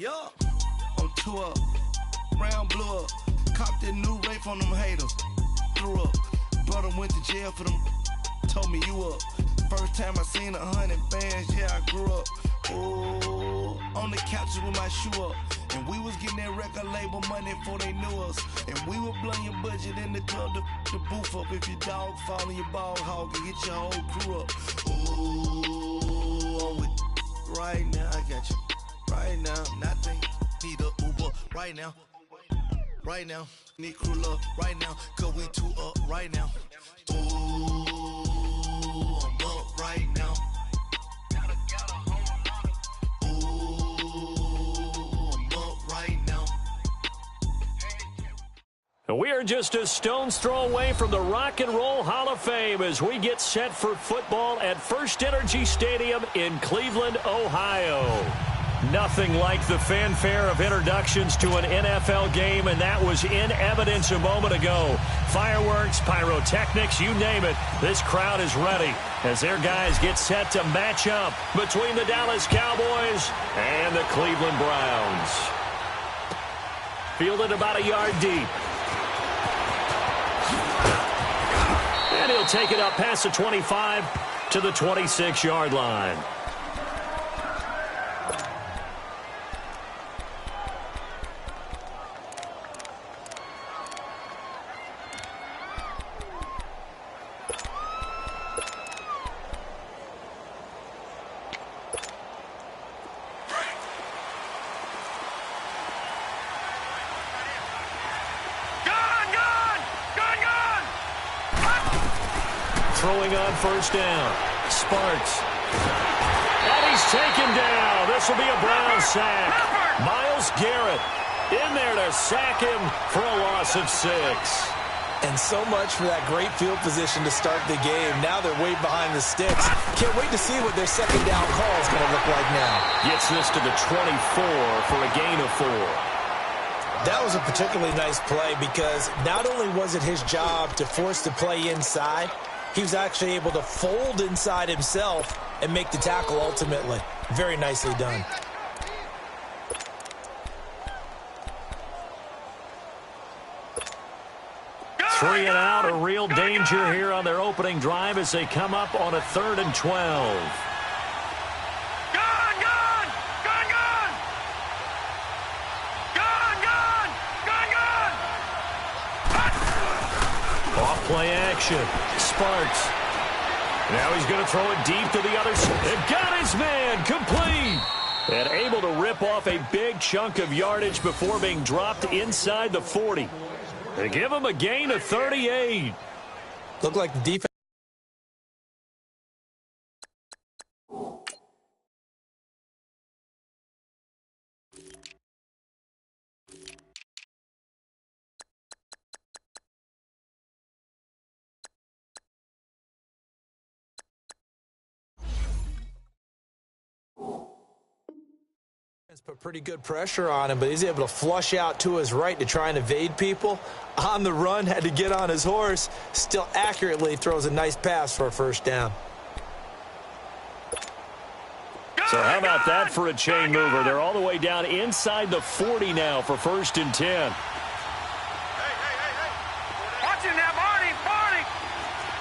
Yeah, on tour, round blew up, copped that new rape on them haters, threw up, brother went to jail for them, told me you up, first time I seen 100 bands, yeah I grew up, ooh, on the couches with my shoe up, and we was getting that record label money before they knew us, and we were blowing your budget in the club to booth up, if your dog fall in your ball hog and get your whole crew up, ooh, I'm with right now, I got you. Right now, nothing. Need a Uber right now. Right now, need crew love right now. Cause we two up right now. Ooh, I'm up right now. Ooh, I'm up right now. We are just a stone's throw away from the Rock and Roll Hall of Fame as we get set for football at First Energy Stadium in Cleveland, Ohio. Nothing like the fanfare of introductions to an NFL game, and that was in evidence a moment ago. Fireworks, pyrotechnics, you name it. This crowd is ready as their guys get set to match up between the Dallas Cowboys and the Cleveland Browns. Fielded about a yard deep. And he'll take it up past the 25 to the 26-yard line. Throwing on first down. Sparks. And he's taken down. This will be a Brown sack. Myles Garrett in there to sack him for a loss of 6. And so much for that great field position to start the game. Now they're way behind the sticks. Can't wait to see what their second down call is going to look like now. Gets this to the 24 for a gain of 4. That was a particularly nice play because not only was it his job to force the play inside, he was actually able to fold inside himself and make the tackle ultimately. Very nicely done. Three and out, a real danger here on their opening drive as they come up on a 3rd and 12. Play action. Sparks. Now he's going to throw it deep to the other side. It got his man. Complete. And able to rip off a big chunk of yardage before being dropped inside the 40. They give him a gain of 38. Looked like the defense. Put pretty good pressure on him, but he's able to flush out to his right to try and evade people. On the run, had to get on his horse. Still accurately throws a nice pass for a first down. So how about that for a chain mover? They're all the way down inside the 40 now for 1st and 10. Watching that, Barney!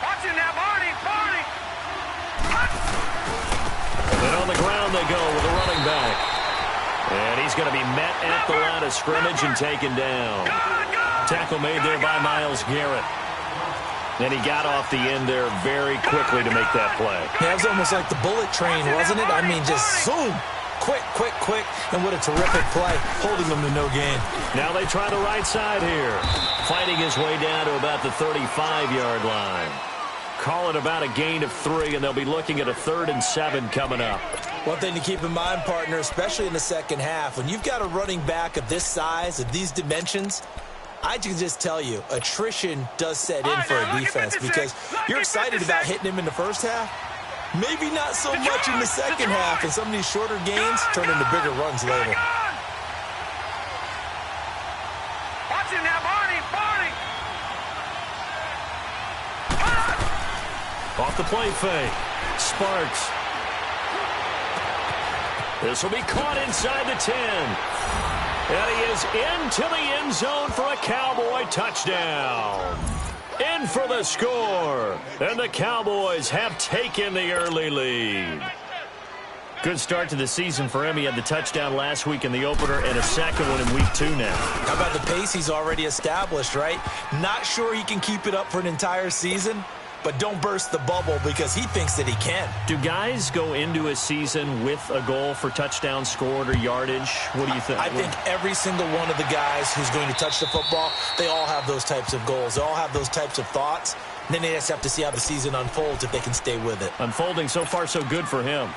Watching that, Barney! And on the ground they go with a running back. And he's going to be met at the line of scrimmage and taken down. Tackle made there by Myles Garrett. And he got off the end there very quickly to make that play. Yeah, it was almost like the bullet train, wasn't it? I mean, just zoom. Quick. And what a terrific play, holding them to no gain. Now they try the right side here. Fighting his way down to about the 35-yard line. Call it about a gain of 3, and they'll be looking at a 3rd and 7 coming up. One thing to keep in mind, partner, especially in the second half, when you've got a running back of this size, of these dimensions, I can just tell you, attrition does set in for a defense because you're excited about hitting him in the first half. Maybe not so much in the second half, and some of these shorter gains turn into bigger runs later. Watching that, Barney! Off the play fake. Sparks. This will be caught inside the 10. And he is into the end zone for a Cowboy touchdown. In for the score. And the Cowboys have taken the early lead. Good start to the season for him. He had the touchdown last week in the opener and a second one in week 2 now. How about the pace he's already established, right? Not sure he can keep it up for an entire season, but don't burst the bubble because he thinks that he can. Do guys go into a season with a goal for touchdown scored or yardage? What do you think? I think every single one of the guys who's going to touch the football, they all have those types of goals. They all have those types of thoughts. And then they just have to see how the season unfolds if they can stay with it. Unfolding so far so good for him.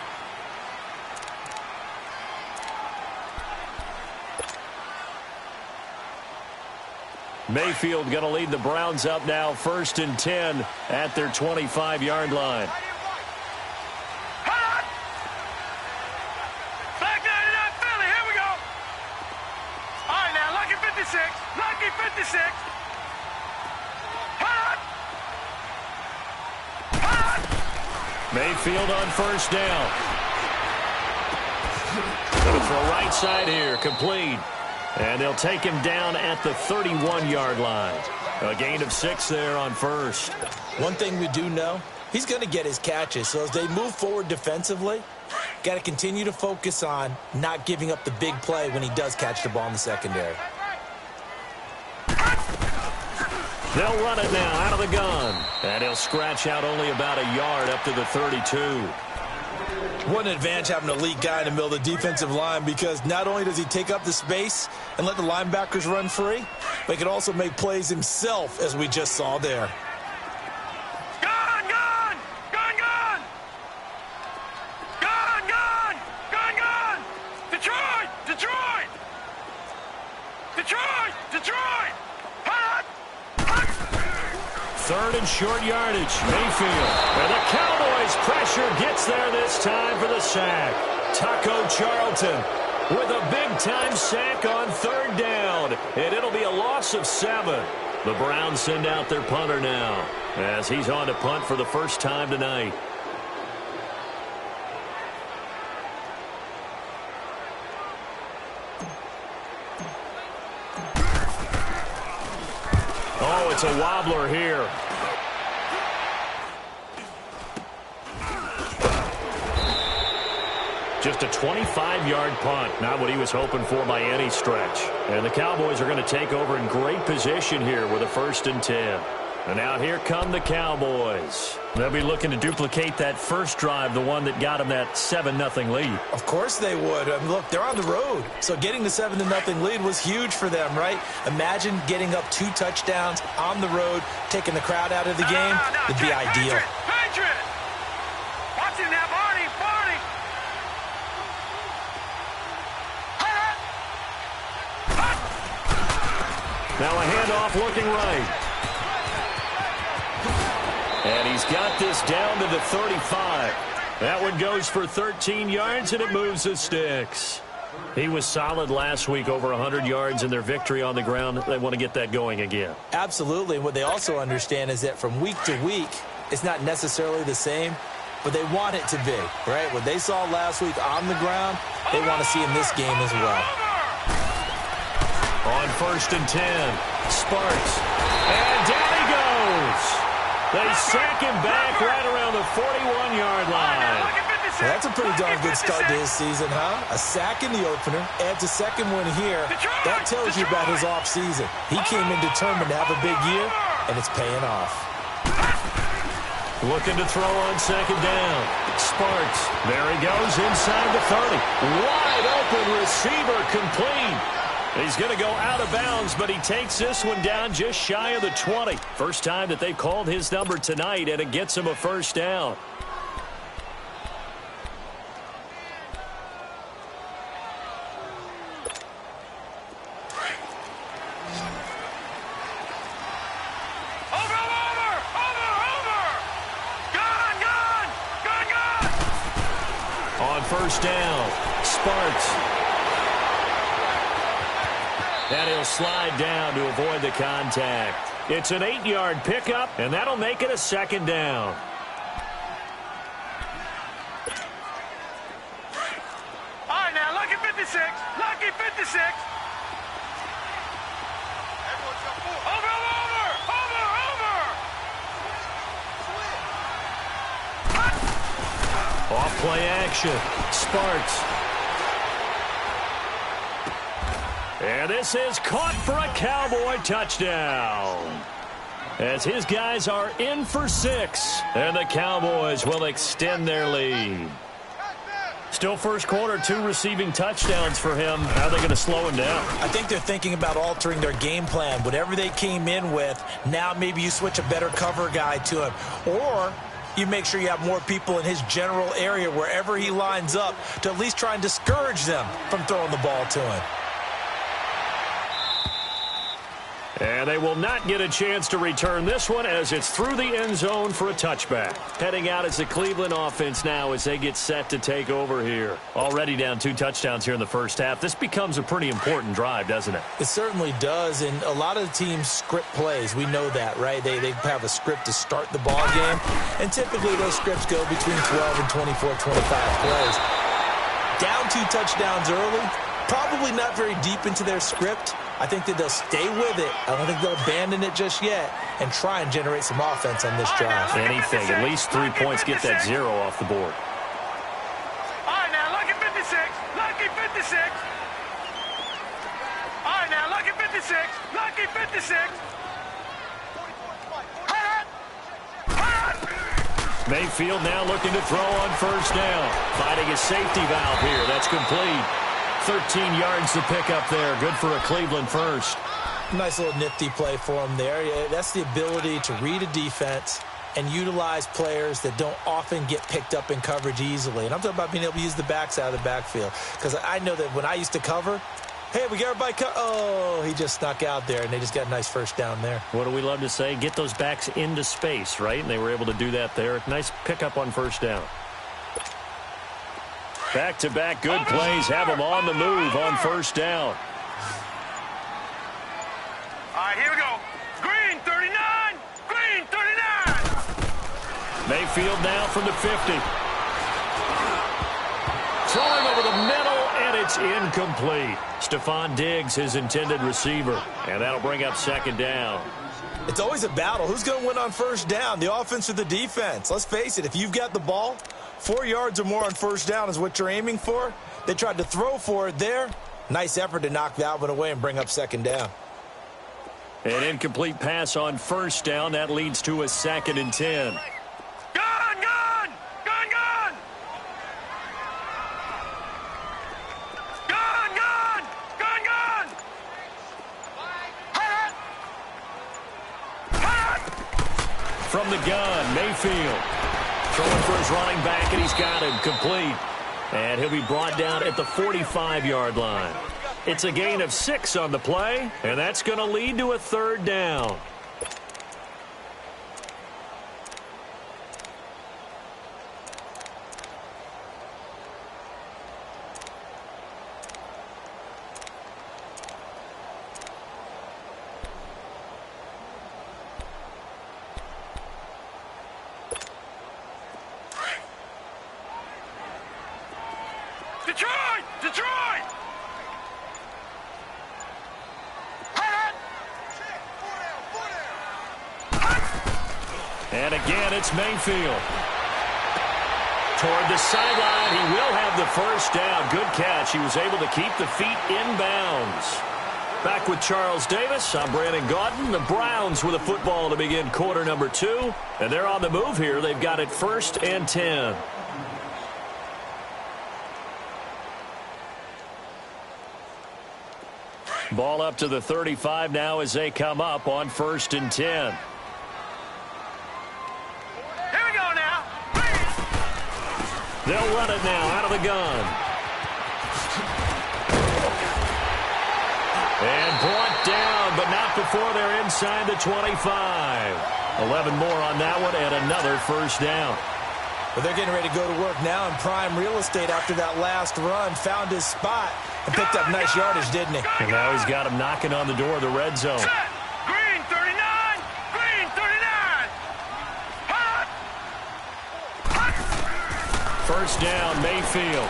Mayfield going to lead the Browns up now, 1st and 10 at their 25-yard line. Back 99 Philly, here we go. All right, now, lucky 56. Lucky 56. Mayfield on 1st down. Going to throw right side here, complete. And they'll take him down at the 31-yard line. A gain of 6 there on 1st. One thing we do know, he's going to get his catches. So as they move forward defensively, got to continue to focus on not giving up the big play when he does catch the ball in the secondary. They'll run it now out of the gun. And he'll scratch out only about a yard up to the 32. What an advantage having an elite guy in the middle of the defensive line, because not only does he take up the space and let the linebackers run free, but he can also make plays himself, as we just saw there. Gun, gun! Gun, gun! Gun, gun! Gun, gun! Detroit! Detroit! Detroit! Detroit! Hot! Hot! 3rd and short yardage. Mayfield. And the Cowboys pressure gets there this time for the sack. Taco Charlton with a big-time sack on 3rd down. And it'll be a loss of 7. The Browns send out their punter now as he's on to punt for the first time tonight. Oh, it's a wobbler here. Just a 25-yard punt. Not what he was hoping for by any stretch. And the Cowboys are going to take over in great position here with a 1st and 10. And now here come the Cowboys. They'll be looking to duplicate that first drive, the one that got them that 7-0 lead. Of course they would. I mean, look, they're on the road. So getting the 7-0 lead was huge for them, right? Imagine getting up 2 touchdowns on the road, taking the crowd out of the game. It'd be ideal. Patriot! Watch him now, Barney! Barney! Now a handoff looking right. And he's got this down to the 35. That one goes for 13 yards, and it moves the sticks. He was solid last week, over 100 yards in their victory on the ground. They want to get that going again. Absolutely. What they also understand is that from week to week, it's not necessarily the same, but they want it to be, right? What they saw last week on the ground, they want to see in this game as well. On 1st and 10, Sparks. And down he goes. They sack him back right around the 41-yard line. Well, that's a pretty darn good start to his season, huh? A sack in the opener, adds a second one here. That tells you about his offseason. He came in determined to have a big year, and it's paying off. Looking to throw on 2nd down. Sparks. There he goes inside the 30. Wide open receiver, complete. He's going to go out of bounds, but he takes this one down just shy of the 20. First time that they've called his number tonight, and it gets him a 1st down. On 1st down, Sparks. And he'll slide down to avoid the contact. It's an 8-yard pickup, and that'll make it a 2nd down. All Off play action. Sparks. And this is caught for a Cowboy touchdown. As his guys are in for 6. And the Cowboys will extend their lead. Still first quarter, 2 receiving touchdowns for him. How are they going to slow him down? I think they're thinking about altering their game plan. Whatever they came in with, now maybe you switch a better cover guy to him. Or you make sure you have more people in his general area wherever he lines up to at least try and discourage them from throwing the ball to him. And they will not get a chance to return this one as it's through the end zone for a touchback. Heading out is the Cleveland offense now as they get set to take over here. Already down 2 touchdowns here in the first half. This becomes a pretty important drive, doesn't it? It certainly does, and a lot of the teams script plays. We know that, right? They have a script to start the ball game, and typically those scripts go between 12 and 24, 25 plays. Down 2 touchdowns early, probably not very deep into their script. I think that they'll stay with it. I don't think they'll abandon it just yet and try and generate some offense on this drive. Anything. At least 3 points. Get that 0 off the board. All right, now, lucky 56. Lucky 56. All right, now, lucky 56. Lucky 56. Mayfield now looking to throw on first down. Finding a safety valve here. That's complete. 13 yards to pick up there. Good for a Cleveland first. Nice little nifty play for him there. Yeah, that's the ability to read a defense and utilize players that don't often get picked up in coverage easily. And I'm talking about being able to use the backs out of the backfield. Because I know that when I used to cover, hey, we got everybody oh, he just snuck out there, and they just got a nice first down there. What do we love to say? Get those backs into space, right? And they were able to do that there. Nice pickup on first down. Back-to-back good plays have them on the move on first down. All right, here we go. Green, 39. Green, 39. Mayfield now from the 50. Throwing over the middle, and it's incomplete. Stephon Diggs, his intended receiver. And that'll bring up second down. It's always a battle. Who's going to win on first down, the offense or the defense? Let's face it, if you've got the ball, 4 yards or more on first down is what you're aiming for. They tried to throw for it there. Nice effort to knock that one away and bring up second down. An incomplete pass on first down. That leads to a 2nd and 10. Gun, gun! Gun, gun! Gun, gun! Gun, gun! From the gun, Mayfield. Throwing for his running back, and he's got him complete. And he'll be brought down at the 45-yard line. It's a gain of 6 on the play, and that's going to lead to a 3rd down. Detroit! Detroit! And again, it's Mayfield. Toward the sideline, he will have the first down. Good catch. He was able to keep the feet in bounds. Back with Charles Davis, I'm Brandon Gaudin. The Browns with a football to begin quarter number 2. And they're on the move here. They've got it 1st and 10. Ball up to the 35 now as they come up on 1st and 10. Here we go now. They'll run it now out of the gun. And brought down, but not before they're inside the 25. 11 more on that one and another first down. Well, they're getting ready to go to work now in prime real estate after that last run. Found his spot and picked up nice yardage, didn't he? And now he's got him knocking on the door of the red zone. Set. Green, 39. Green, 39. Hot. Hot. First down, Mayfield.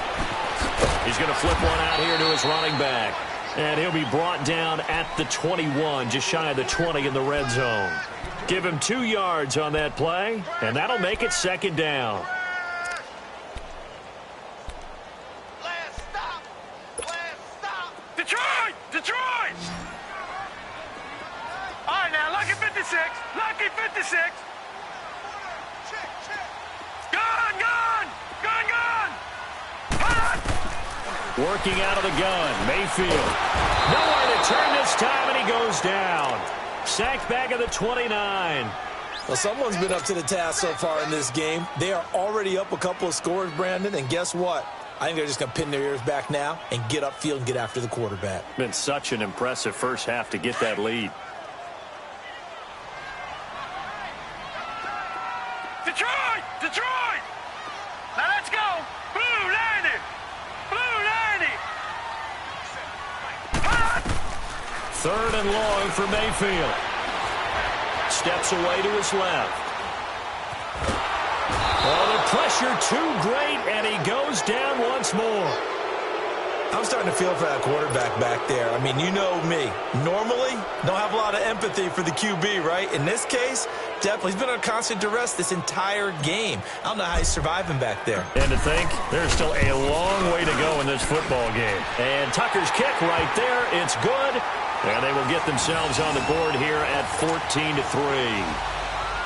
He's going to flip one out here to his running back. And he'll be brought down at the 21, just shy of the 20 in the red zone. Give him 2 yards on that play, and that'll make it second down. Working out of the gun, Mayfield. Nowhere to turn this time, and he goes down. Sacked back at the 29. Well, someone's been up to the task so far in this game. They are already up a couple of scores, Brandon, and guess what? I think they're just going to pin their ears back now and get upfield and get after the quarterback. Been such an impressive first half to get that lead. Detroit! Detroit! Now let's go! Blue 90! Blue 90! Third and long for Mayfield. Steps away to his left. Oh, the pressure too great, and he goes down once more. I'm starting to feel for that quarterback back there. I mean, you know me. Normally, don't have a lot of empathy for the QB, right? In this case, definitely. He's been on constant duress this entire game. I don't know how he's surviving back there. And to think, there's still a long way to go in this football game. And Tucker's kick right there, it's good. And they will get themselves on the board here at 14-3.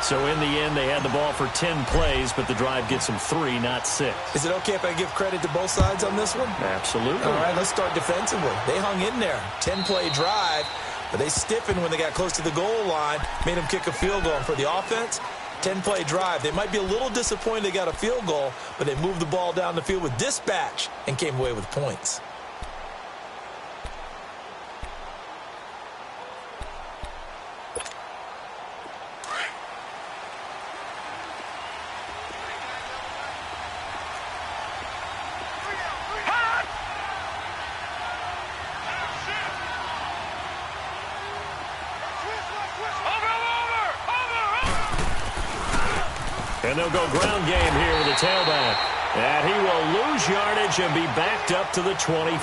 So in the end, they had the ball for 10 plays, but the drive gets them 3, not 6. Is it okay if I give credit to both sides on this one? Absolutely. All right, let's start defensively. They hung in there. 10-play drive, but they stiffened when they got close to the goal line, made them kick a field goal. And for the offense, 10-play drive. They might be a little disappointed they got a field goal, but they moved the ball down the field with dispatch and came away with points. And they'll go ground game here with the tailback. And he will lose yardage and be backed up to the 24.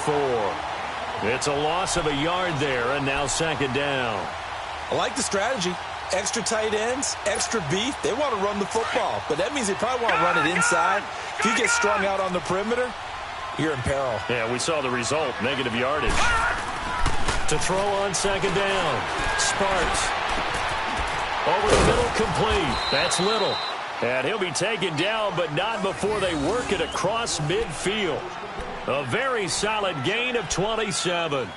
It's a loss of a yard there, and now second down. I like the strategy. Extra tight ends, extra beef. They want to run the football, but that means they probably want to run it inside. If you get strung out on the perimeter, you're in peril. Yeah, we saw the result, negative yardage. To throw on second down, Sparks. Over the middle, complete. That's Little. And he'll be taken down, but not before they work it across midfield. A very solid gain of 27.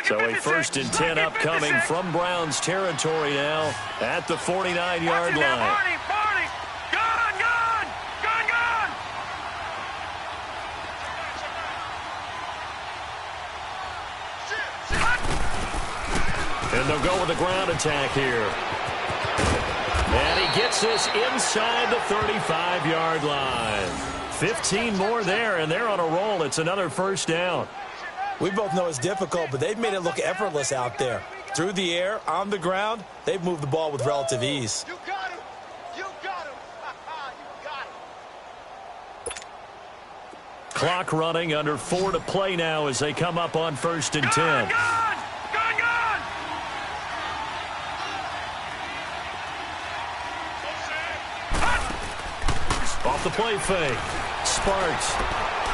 So a 1st and 10 upcoming from Browns territory now at the 49-yard line. And they'll go with the ground attack here. And he gets this inside the 35-yard line. 15 more there, and they're on a roll. It's another first down. We both know it's difficult, but they've made it look effortless out there. Through the air, on the ground, they've moved the ball with relative ease. You got him. You got him. You got him. Clock running, under 4 to play now as they come up on 1st and 10. Off the play fake. Sparks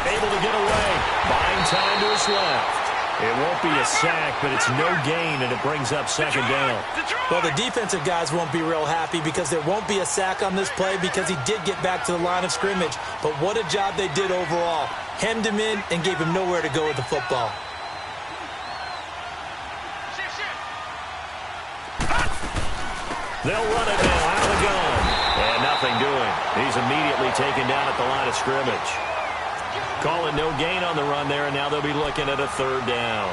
able to get away. Buying time to his left. It won't be a sack, but it's no gain, and it brings up second down. Well, the defensive guys won't be real happy because there won't be a sack on this play because he did get back to the line of scrimmage. But what a job they did overall. Hemmed him in and gave him nowhere to go with the football. They'll run it now out of the gun. And nothing doing. He's immediately taken down at the line of scrimmage. Calling no gain on the run there, and now they'll be looking at a 3rd down.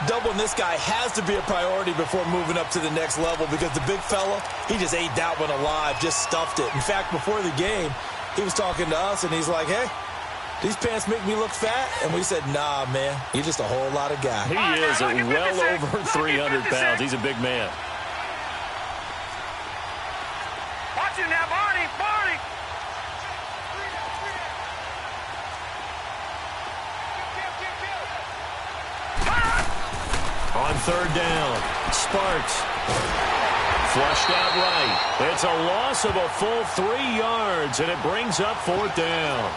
Doubling this guy has to be a priority before moving up to the next level because the big fella, he just ate that one alive, just stuffed it. In fact, before the game, he was talking to us, and he's like, hey, these pants make me look fat? And we said, nah, man, you're just a whole lot of guy. He is well over 300 pounds. He's a big man. Watch it now, Barney. Barney. On 3rd down, Sparks. Flushed out right. It's a loss of a full 3 yards, and it brings up 4th down.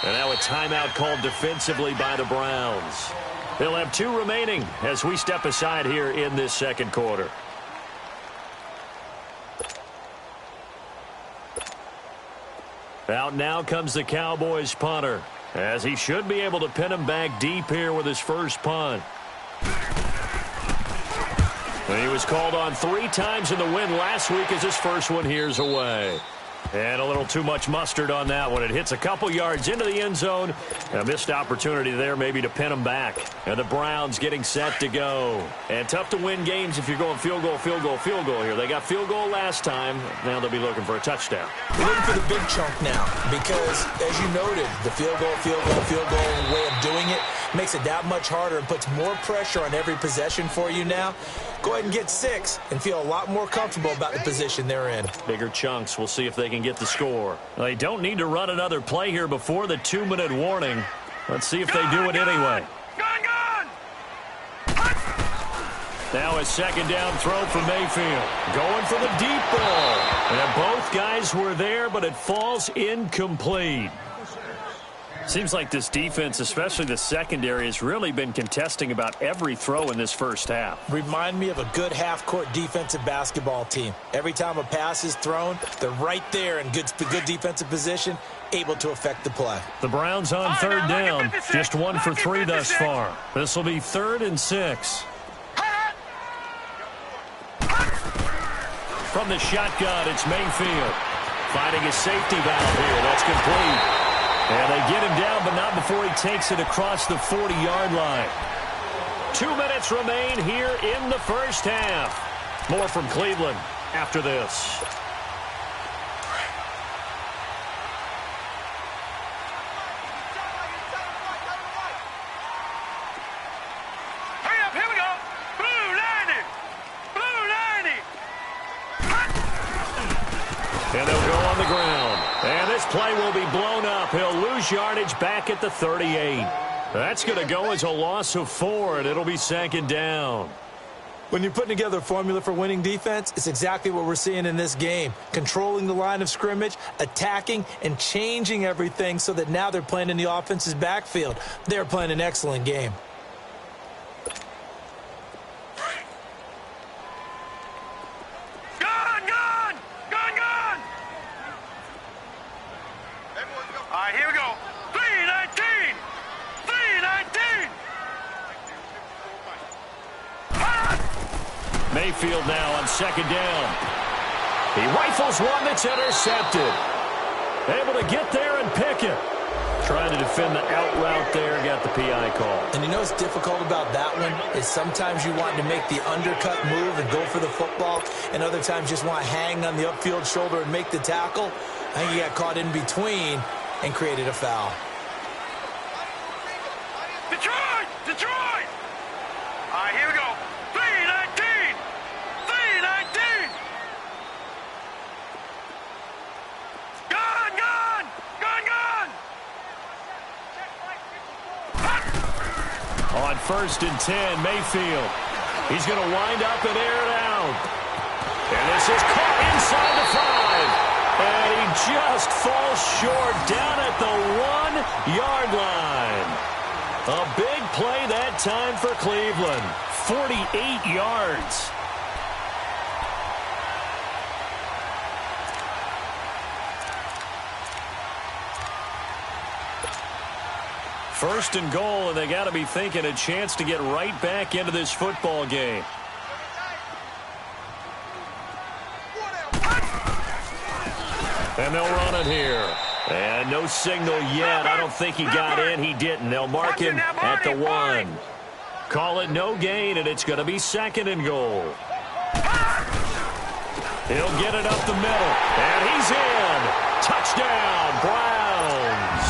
And now a timeout called defensively by the Browns. They'll have 2 remaining as we step aside here in this second quarter. Out now comes the Cowboys punter, as he should be able to pin him back deep here with his first punt. And he was called on 3 times in the win last week as his first one here's away. And a little too much mustard on that one. It hits a couple yards into the end zone. A missed opportunity there maybe to pin them back. And the Browns getting set to go. And tough to win games if you're going field goal, field goal, field goal here. They got field goal last time. Now they'll be looking for a touchdown. We're looking for the big chunk now because, as you noted, the field goal way of doing it makes it that much harder and puts more pressure on every possession for you now. Go ahead and get 6 and feel a lot more comfortable about the position they're in. Bigger chunks. We'll see if they can get the score. They don't need to run another play here before the 2-minute warning. Let's see if they do it anyway. Now a second down throw for Mayfield. Going for the deep ball. And both guys were there, but it falls incomplete. Seems like this defense, especially the secondary, has really been contesting about every throw in this first half. Remind me of a good half-court defensive basketball team. Every time a pass is thrown, they're right there in good defensive position, able to affect the play. The Browns on third down, just 1 for 3 thus far. This will be 3rd and 6. From the shotgun, it's Mayfield. Finding his safety valve here. That's complete. And they get him down, but not before he takes it across the 40-yard line. 2 minutes remain here in the first half. More from Cleveland after this. Hurry up, here we go. Blue 90. Blue 90. And they'll go on the ground. And this play will be blown up. He'll lose yardage back at the 38. That's going to go as a loss of 4, and it'll be 2nd down. When you're putting together a formula for winning defense, it's exactly what we're seeing in this game. Controlling the line of scrimmage, attacking, and changing everything so that now they're playing in the offense's backfield. They're playing an excellent game. All right, here we go. 319. 319. Mayfield now on 2nd down. He rifles one that's intercepted. Able to get there and pick it. Trying to defend the out route there, got the PI call. And you know what's difficult about that one is sometimes you want to make the undercut move and go for the football, and other times just want to hang on the upfield shoulder and make the tackle. I think he got caught in between and created a foul. Detroit! Detroit! All right, here we go. 319. 319. Gun, gun! Gun, gun! On 1st and 10, Mayfield. He's going to wind up and air it out. And this is caught inside the 5. And he just falls short down at the 1-yard line. A big play that time for Cleveland. 48 yards. First and goal, and they got to be thinking a chance to get right back into this football game. And they'll run it here. And no signal yet. I don't think he got in. He didn't. They'll mark him at the 1. Call it no gain, and it's going to be 2nd and goal. He'll get it up the middle. And he's in. Touchdown, Browns.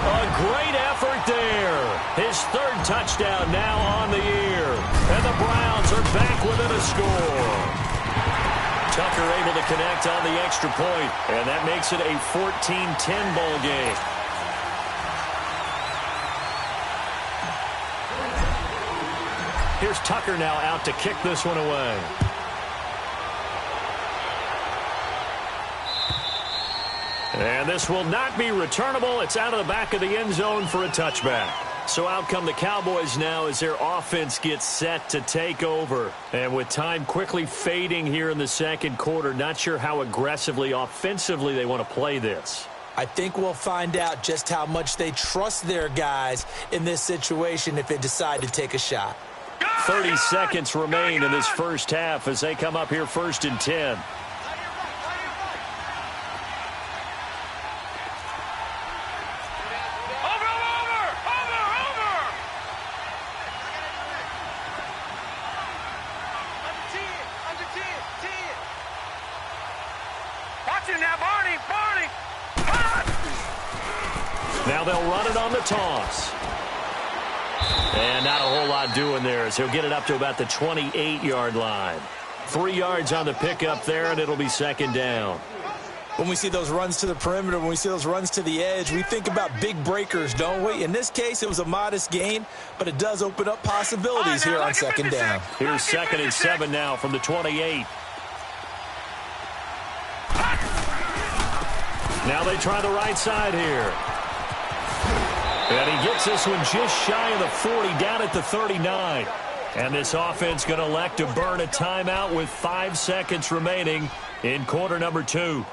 A great effort there. His 3rd touchdown now on the year. And the Browns are back within a score. Tucker able to connect on the extra point, and that makes it a 14-10 ball game. Here's Tucker now out to kick this one away. And this will not be returnable. It's out of the back of the end zone for a touchback. So out come the Cowboys now as their offense gets set to take over. And with time quickly fading here in the second quarter, not sure how aggressively, offensively they want to play this. I think we'll find out just how much they trust their guys in this situation if they decide to take a shot. 30 seconds remain in this first half as they come up here 1st and 10. Now they'll run it on the toss. And not a whole lot doing there as he'll get it up to about the 28-yard line. 3 yards on the pickup there, and it'll be 2nd down. When we see those runs to the perimeter, when we see those runs to the edge, we think about big breakers, don't we? In this case, it was a modest gain, but it does open up possibilities here on 2nd down. Here's 2nd and 7 now from the 28. Now they try the right side here. And he gets this one just shy of the 40, down at the 39. And this offense going to elect to burn a timeout with 5 seconds remaining in quarter number 2.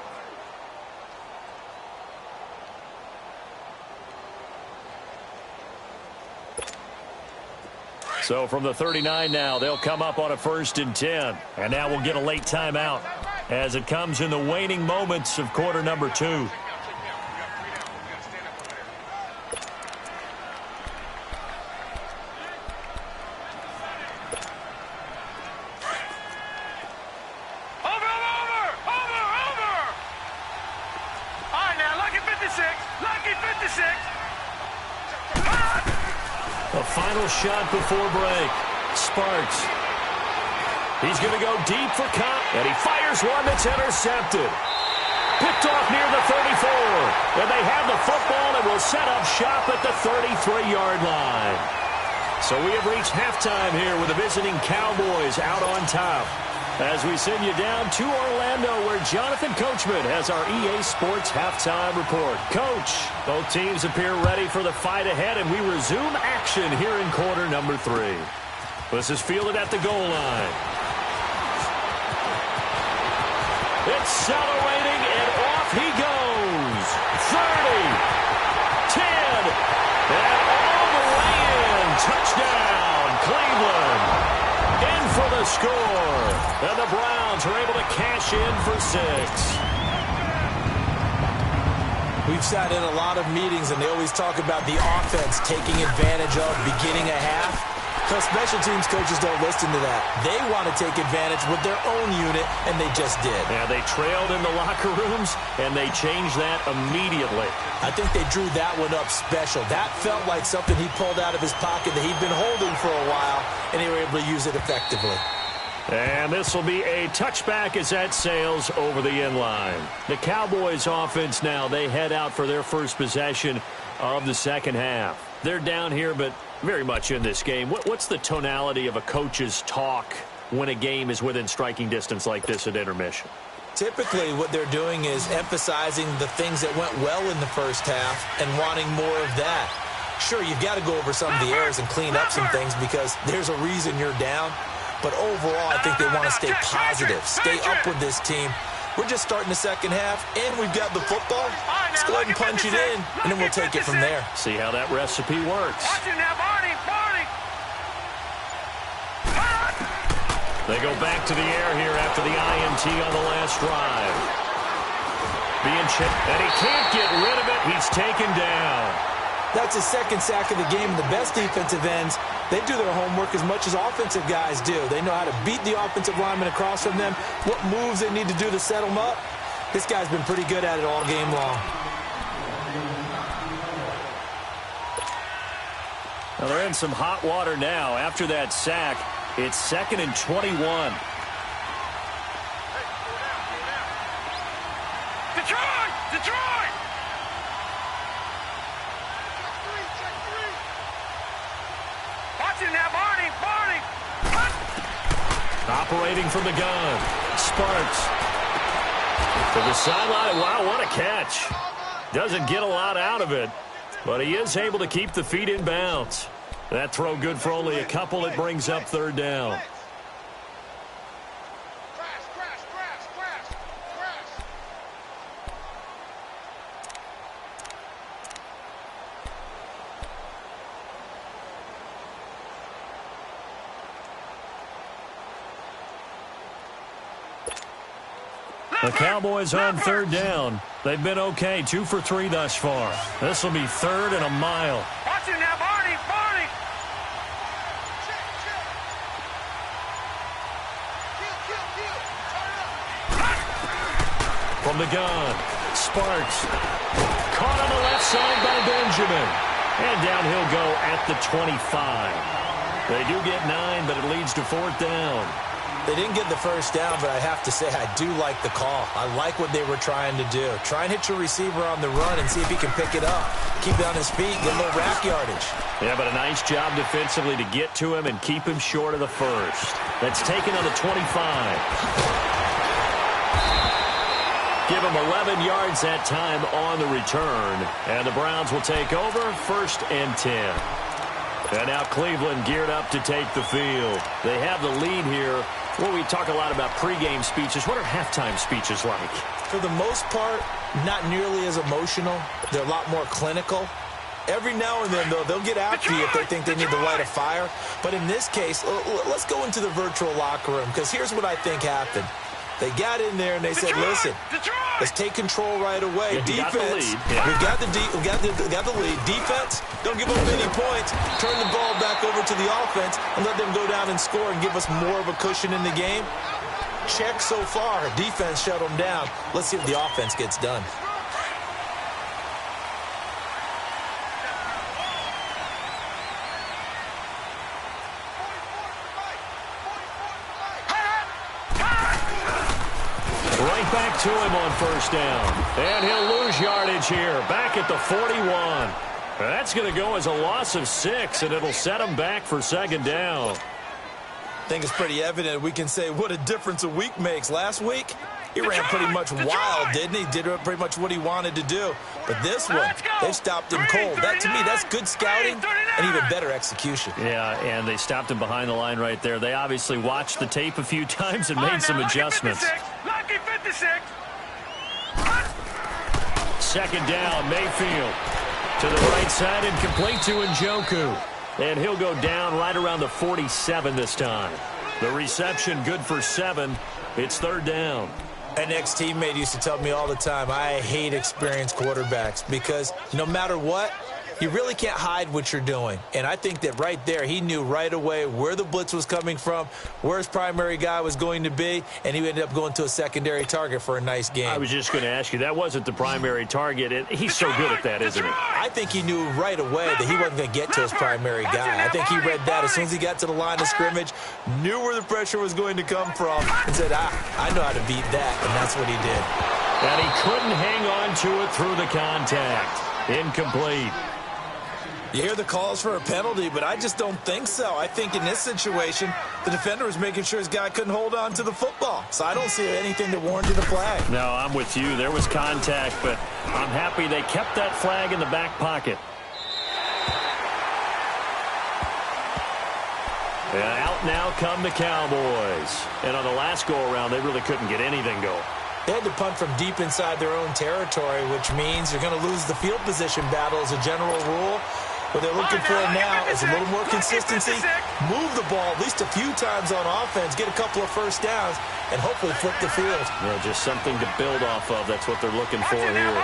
So from the 39 now, they'll come up on a 1st and 10. And now we'll get a late timeout as it comes in the waning moments of quarter number 2. A final shot before break. Sparks. He's going to go deep for Cobb, and he fires one that's intercepted. Picked off near the 34. And they have the football and will set up shop at the 33-yard line. So we have reached halftime here with the visiting Cowboys out on top. As we send you down to Orlando, where Jonathan Coachman has our EA Sports halftime report. Coach, both teams appear ready for the fight ahead, and we resume action here in quarter number 3. This is fielded at the goal line. Accelerating, and off he goes. 30, 10, and all the way in. Touchdown, Cleveland. In for the score. And the Browns are able to cash in for 6. We've sat in a lot of meetings, and they always talk about the offense taking advantage of beginning a half. Because special teams coaches don't listen to that. They want to take advantage with their own unit, and they just did. Yeah, they trailed in the locker rooms, and they changed that immediately. I think they drew that one up special. That felt like something he pulled out of his pocket that he'd been holding for a while, and they were able to use it effectively. And this will be a touchback as that sails over the end line. The Cowboys offense now, they head out for their first possession of the second half. They're down here, but very much in this game. What's the tonality of a coach's talk when a game is within striking distance like this at intermission? Typically, what they're doing is emphasizing the things that went well in the first half and wanting more of that. Sure, you've got to go over some of the errors and clean up some things because there's a reason you're down. But overall, I think they want to stay positive, stay up with this team. We're just starting the second half, and we've got the football. Let's go ahead and punch it in, and then we'll take it from there. See how that recipe works. They go back to the air here after the INT on the last drive. Being chipped, and he can't get rid of it. He's taken down. That's his second sack of the game. The best defensive ends, they do their homework as much as offensive guys do. They know how to beat the offensive lineman across from them, what moves they need to do to set them up. This guy's been pretty good at it all game long. Well, they're in some hot water now. After that sack, it's 2nd and 21. Detroit! Detroit! Watch him now, Barney! Barney! Operating from the gun. Sparks. To the sideline. Wow, what a catch. Doesn't get a lot out of it, but he is able to keep the feet in bounds. That throw good for only a couple. It brings up third down. The Cowboys on third down. They've been okay, 2 for 3 thus far. This will be 3rd and a mile. Watch it now, Barney, Barney. From the gun, Sparks. Caught on the left side by Benjamin. And down he'll go at the 25. They do get 9, but it leads to 4th down. They didn't get the first down, but I have to say I do like the call. I like what they were trying to do. Try and hit your receiver on the run and see if he can pick it up. Keep it on his feet, get a little rack yardage. Yeah, but a nice job defensively to get to him and keep him short of the first. That's taken on the 25. Give him 11 yards that time on the return. And the Browns will take over, 1st and 10. And now Cleveland geared up to take the field. They have the lead here. Well, we talk a lot about pregame speeches. What are halftime speeches like? For the most part, not nearly as emotional. They're a lot more clinical. Every now and then, though, they'll get after you if they think they need to light a fire. But in this case, let's go into the virtual locker room, because here's what I think happened. They got in there and they said, listen, let's take control right away. Yeah, defense, we got the lead. Defense, don't give up any points. Turn the ball back over to the offense and let them go down and score and give us more of a cushion in the game. Check so far. Defense shut them down. Let's see if the offense gets done. Back to him on 1st down. And he'll lose yardage here. Back at the 41. That's going to go as a loss of 6, and it'll set him back for 2nd down. I think it's pretty evident we can say what a difference a week makes. Last week, he ran pretty much wild, didn't he? Did pretty much what he wanted to do. But this one, they stopped him cold. That, to me, that's good scouting and even better execution. Yeah, and they stopped him behind the line right there. They obviously watched the tape a few times and made some adjustments. Lucky 56. 2nd down, Mayfield. To the right side and complete to Njoku. And he'll go down right around the 47 this time. The reception good for 7. It's 3rd down. An ex-teammate used to tell me all the time, I hate experienced quarterbacks because no matter what, you really can't hide what you're doing. And I think that right there, he knew right away where the blitz was coming from, where his primary guy was going to be, and he ended up going to a secondary target for a nice game. I was just going to ask you, that wasn't the primary target. He's so good at that, isn't he? I think he knew right away that he wasn't going to get to his primary guy. I think he read that as soon as he got to the line of scrimmage, knew where the pressure was going to come from, and said, I know how to beat that, and that's what he did. And he couldn't hang on to it through the contact. Incomplete. You hear the calls for a penalty, but I just don't think so. I think in this situation, the defender was making sure his guy couldn't hold on to the football. So I don't see anything that warranted a flag. No, I'm with you. There was contact, but I'm happy they kept that flag in the back pocket. And out now come the Cowboys. And on the last go-around, they really couldn't get anything going. They had to punt from deep inside their own territory, which means you're going to lose the field position battle as a general rule. What they're looking for now is a little more consistency, move the ball at least a few times on offense, get a couple of first downs, and hopefully flip the field. Yeah, just something to build off of. That's what they're looking for here.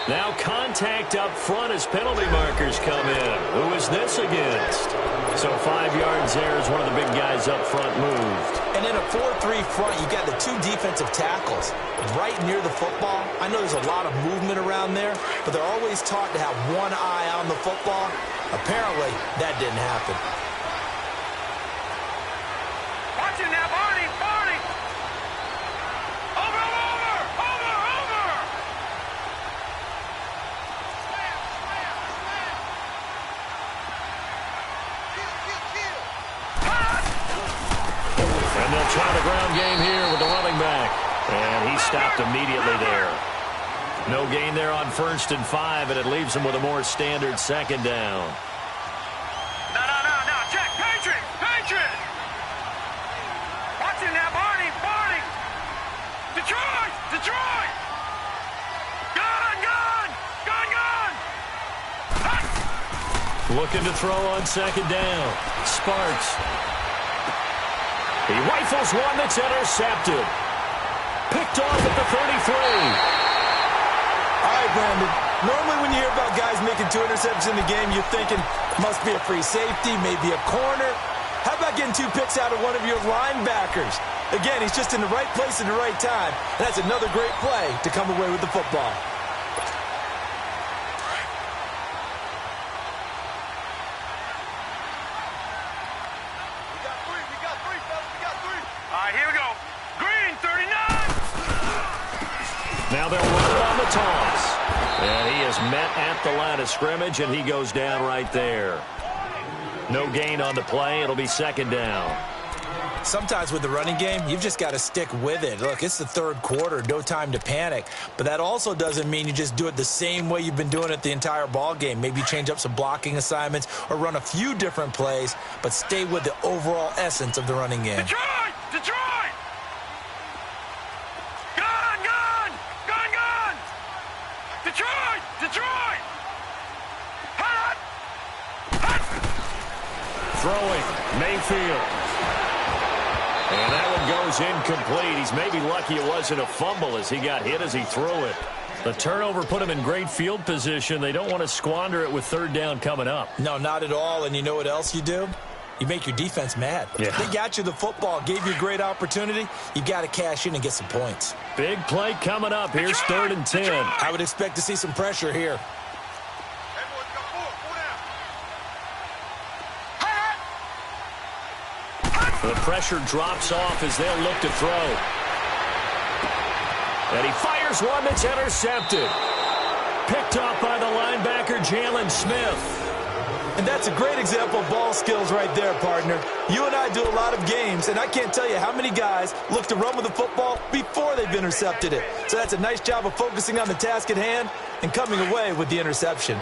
Now contact up front as penalty markers come in. Who is this against? So 5 yards there as one of the big guys up front moved. And in a 4-3 front, you got the 2 defensive tackles right near the football. I know there's a lot of movement around there, but they're always taught to have one eye on the football. Apparently, that didn't happen. Watch it now, Barney, Barney. Over. And they'll try the ground game stopped immediately there. No gain there on 1st and 5, and it leaves them with a more standard 2nd down. No. Check. Patriot. Watch it now, Barney. Detroit. Gun. Looking to throw on 2nd down. Sparks. He rifles one that's intercepted. Picked off at the 33. All right, Brandon. Normally when you hear about guys making 2 interceptions in the game, you're thinking must be a free safety, maybe a corner. How about getting 2 picks out of one of your linebackers? Again, he's just in the right place at the right time. And that's another great play to come away with the football. We got three, fellas. All right, here we go. Green, 39. Now they'll run it on the toss. And he is met at the line of scrimmage, and he goes down right there. No gain on the play. It'll be 2nd down. Sometimes with the running game, you've just got to stick with it. Look, it's the 3rd quarter, no time to panic. But that also doesn't mean you just do it the same way you've been doing it the entire ball game. Maybe change up some blocking assignments or run a few different plays, but stay with the overall essence of the running game. Detroit! Gun! Detroit! Hot! Throwing, Mayfield. And that one goes incomplete. He's maybe lucky it wasn't a fumble as he got hit as he threw it. The turnover put him in great field position. They don't want to squander it with 3rd down coming up. No, not at all. And you know what else you do? You make your defense mad. Yeah. They got you the football, gave you a great opportunity. You got to cash in and get some points. Big play coming up. Here's 3rd and 10. I would expect to see some pressure here. The pressure drops off as they'll look to throw. And he fires one that's intercepted. Picked off by the linebacker, Jalen Smith. And that's a great example of ball skills right there, partner. You and I do a lot of games, and I can't tell you how many guys look to run with the football before they've intercepted it. So that's a nice job of focusing on the task at hand and coming away with the interception.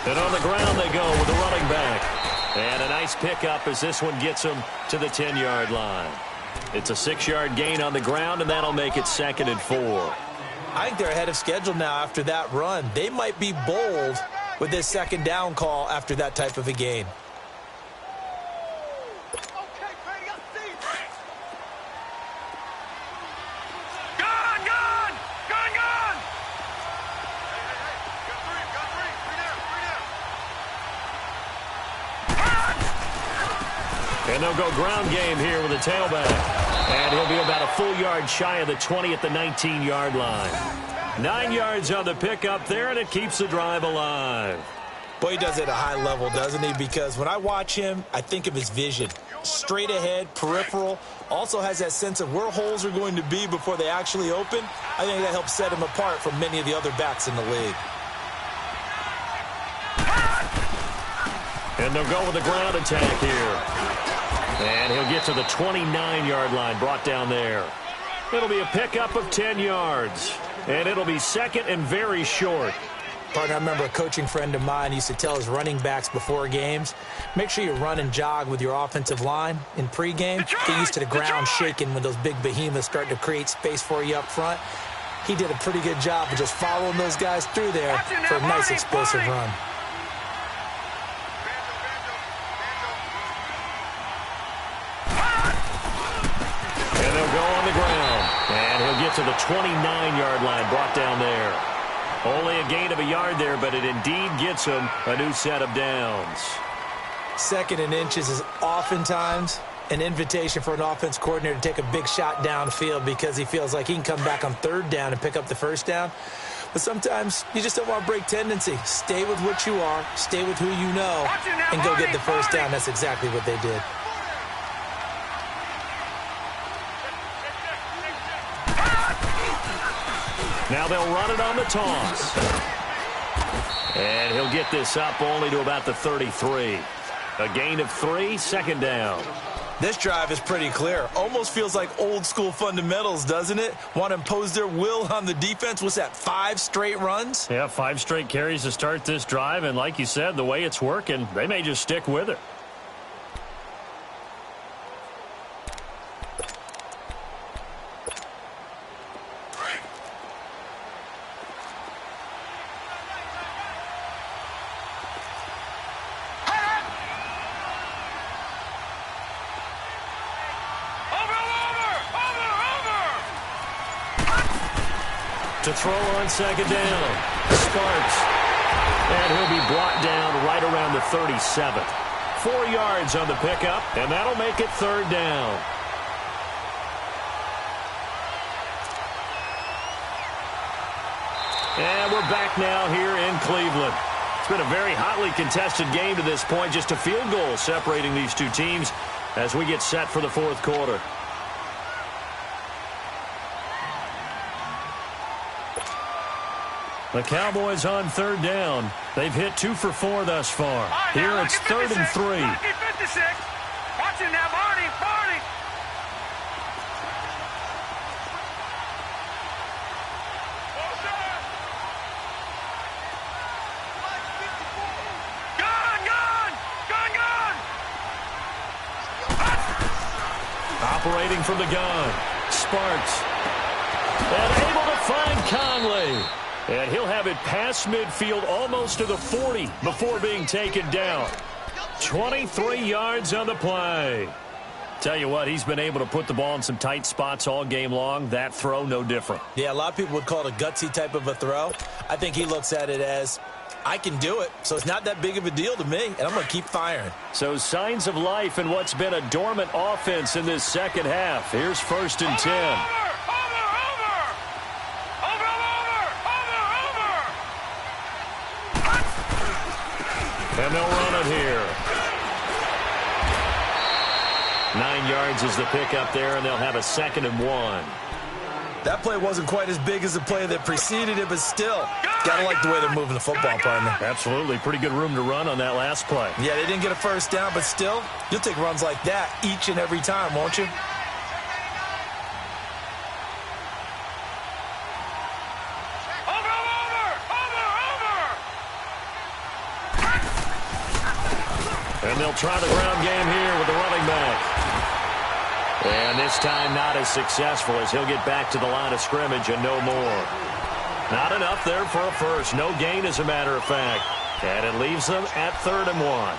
And on the ground they go with the running back. And a nice pickup as this one gets him to the 10-yard line. It's a 6-yard gain on the ground, and that'll make it 2nd and 4. I think they're ahead of schedule now after that run. They might be bold with this 2nd down call after that type of a gain. And they'll go ground game here with a tailback. And he'll be about a full yard shy of the 20 at the 19-yard line. 9 yards on the pickup there, and it keeps the drive alive. Boy, he does it at a high level, doesn't he? Because when I watch him, I think of his vision. Straight ahead, peripheral. Also has that sense of where holes are going to be before they actually open. I think that helps set him apart from many of the other backs in the league. And they'll go with the ground attack here. And he'll get to the 29-yard line, brought down there. It'll be a pickup of 10 yards. And it'll be 2nd and very short. Partner, I remember a coaching friend of mine used to tell his running backs before games, make sure you run and jog with your offensive line in pregame. Get used to the ground shaking when those big behemoths start to create space for you up front. He did a pretty good job of just following those guys through there for a nice explosive run. And they'll go on the ground. And he'll get to the 29-yard line, brought down there. Only a gain of a yard there, but it indeed gets him a new set of downs. 2nd and inches is oftentimes an invitation for an offense coordinator to take a big shot downfield because he feels like he can come back on 3rd down and pick up the 1st down. But sometimes you just don't want to break tendency. Stay with what you are, stay with who you know, and go get the 1st down. That's exactly what they did. Now they'll run it on the toss. And he'll get this up only to about the 33. A gain of 3, second down. This drive is pretty clear. Almost feels like old school fundamentals, doesn't it? Want to impose their will on the defense. What's that, 5 straight runs? Yeah, 5 straight carries to start this drive. And like you said, the way it's working, they may just stick with it. To throw on second down. Sparks. And he'll be brought down right around the 37th. 4 yards on the pickup, and that'll make it third down. And we're back now here in Cleveland. It's been a very hotly contested game to this point. Just a field goal separating these two teams as we get set for the fourth quarter. The Cowboys on third down. They've hit 2 for 4 thus far. Here it's 3rd and 3. 56. Watch it now, Barney. Barney. Gun. Operating from the gun. Sparks. And able to find Conley. And he'll have it past midfield almost to the 40 before being taken down. 23 yards on the play. Tell you what, he's been able to put the ball in some tight spots all game long. That throw, no different. Yeah, a lot of people would call it a gutsy type of a throw. I think he looks at it as, I can do it, so it's not that big of a deal to me, and I'm going to keep firing. So signs of life in what's been a dormant offense in this second half. Here's 1st and 10. And they'll run it here. 9 yards is the pickup there, and they'll have a 2nd and 1. That play wasn't quite as big as the play that preceded it, but still, gotta like the way they're moving the football, partner. Absolutely. Pretty good room to run on that last play. Yeah, they didn't get a first down, but still, you'll take runs like that each and every time, won't you? And they'll try the ground game here with the running back. And this time not as successful as he'll get back to the line of scrimmage and no more. Not enough there for a first. No gain, as a matter of fact. And it leaves them at 3rd and 1.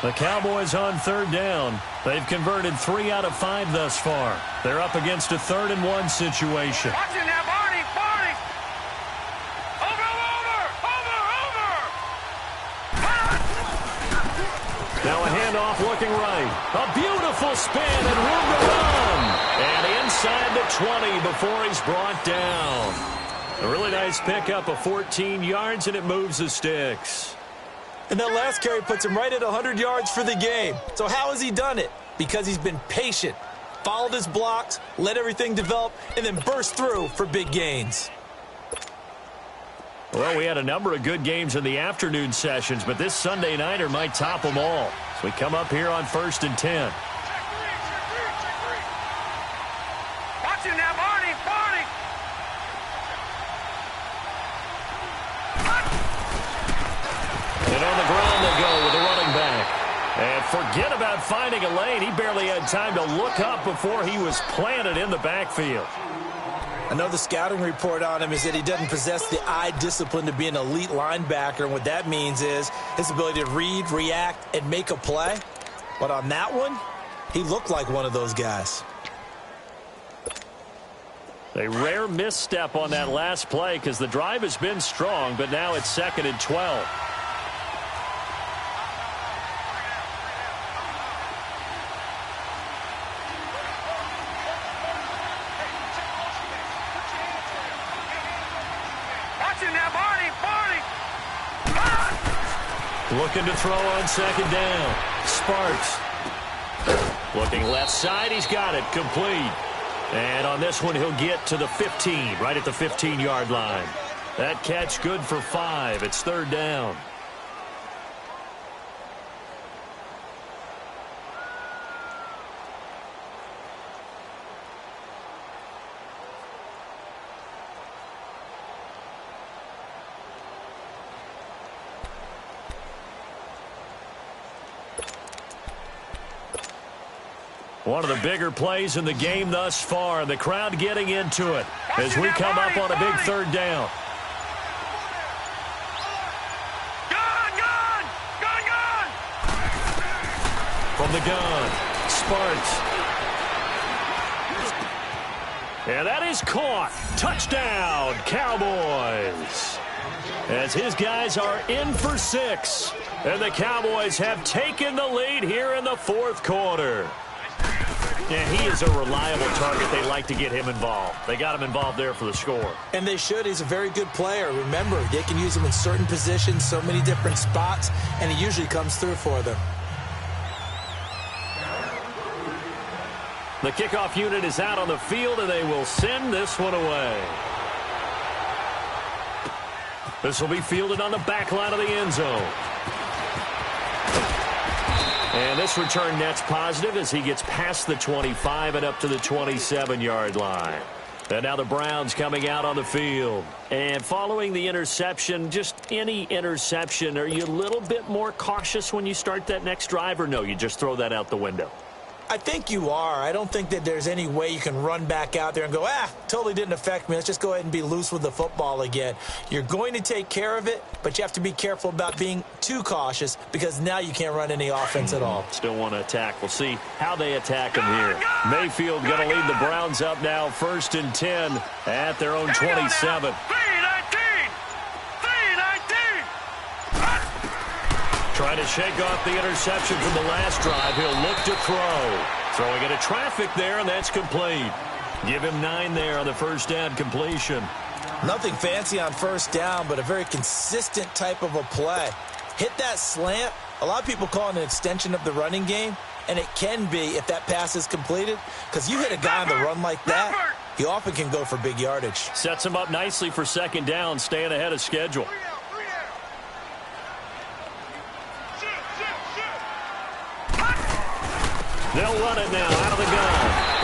The Cowboys on 3rd down. They've converted 3 out of 5 thus far. They're up against a 3rd and 1 situation. Watch it now, Barney. Barney. Over. Now a handoff looking right. A beautiful spin and room to run. And inside the 20 before he's brought down. A really nice pickup of 14 yards, and it moves the sticks. And that last carry puts him right at 100 yards for the game. So how has he done it? Because he's been patient, followed his blocks, let everything develop, and then burst through for big gains. Well, we had a number of good games in the afternoon sessions, but this Sunday nighter might top them all. So we come up here on 1st and 10. Watch it now, Barney. Barney. And on the ground they go with the running back. And forget about finding a lane. He barely had time to look up before he was planted in the backfield. I know the scouting report on him is that he doesn't possess the eye discipline to be an elite linebacker. And what that means is his ability to read, react, and make a play. But on that one, he looked like one of those guys. A rare misstep on that last play because the drive has been strong, but now it's 2nd and 12. Looking to throw on 2nd down. Sparks. Looking left side, he's got it, complete. And on this one, he'll get to the 15, right at the 15-yard line. That catch good for 5. It's third down. One of the bigger plays in the game thus far. The crowd getting into it as we come up on a big third down. Gun! From the gun, Sparks. And that is caught. Touchdown, Cowboys. As his guys are in for 6. And the Cowboys have taken the lead here in the fourth quarter. Yeah, he is a reliable target. They like to get him involved. They got him involved there for the score. And they should. He's a very good player. Remember, they can use him in certain positions, so many different spots, and he usually comes through for them. The kickoff unit is out on the field, and they will send this one away. This will be fielded on the back line of the end zone. And this return net's positive as he gets past the 25 and up to the 27-yard line. And now the Browns coming out on the field. And following the interception, just any interception, are you a little bit more cautious when you start that next drive, or no, you just throw that out the window? I think you are. I don't think that there's any way you can run back out there and go, totally didn't affect me. Let's just go ahead and be loose with the football again. You're going to take care of it, but you have to be careful about being too cautious because now you can't run any offense at all. Still want to attack. We'll see how they attack him here. Mayfield going to lead the Browns up now, 1st and 10 at their own 27. Trying to shake off the interception from the last drive. He'll look to throw. Throwing into traffic there, and that's complete. Give him 9 there on the first down completion. Nothing fancy on first down, but a very consistent type of a play. Hit that slant. A lot of people call it an extension of the running game, and it can be if that pass is completed, because you hit a guy on the run like that, he often can go for big yardage. Sets him up nicely for second down, staying ahead of schedule. They'll run it now out of the gun.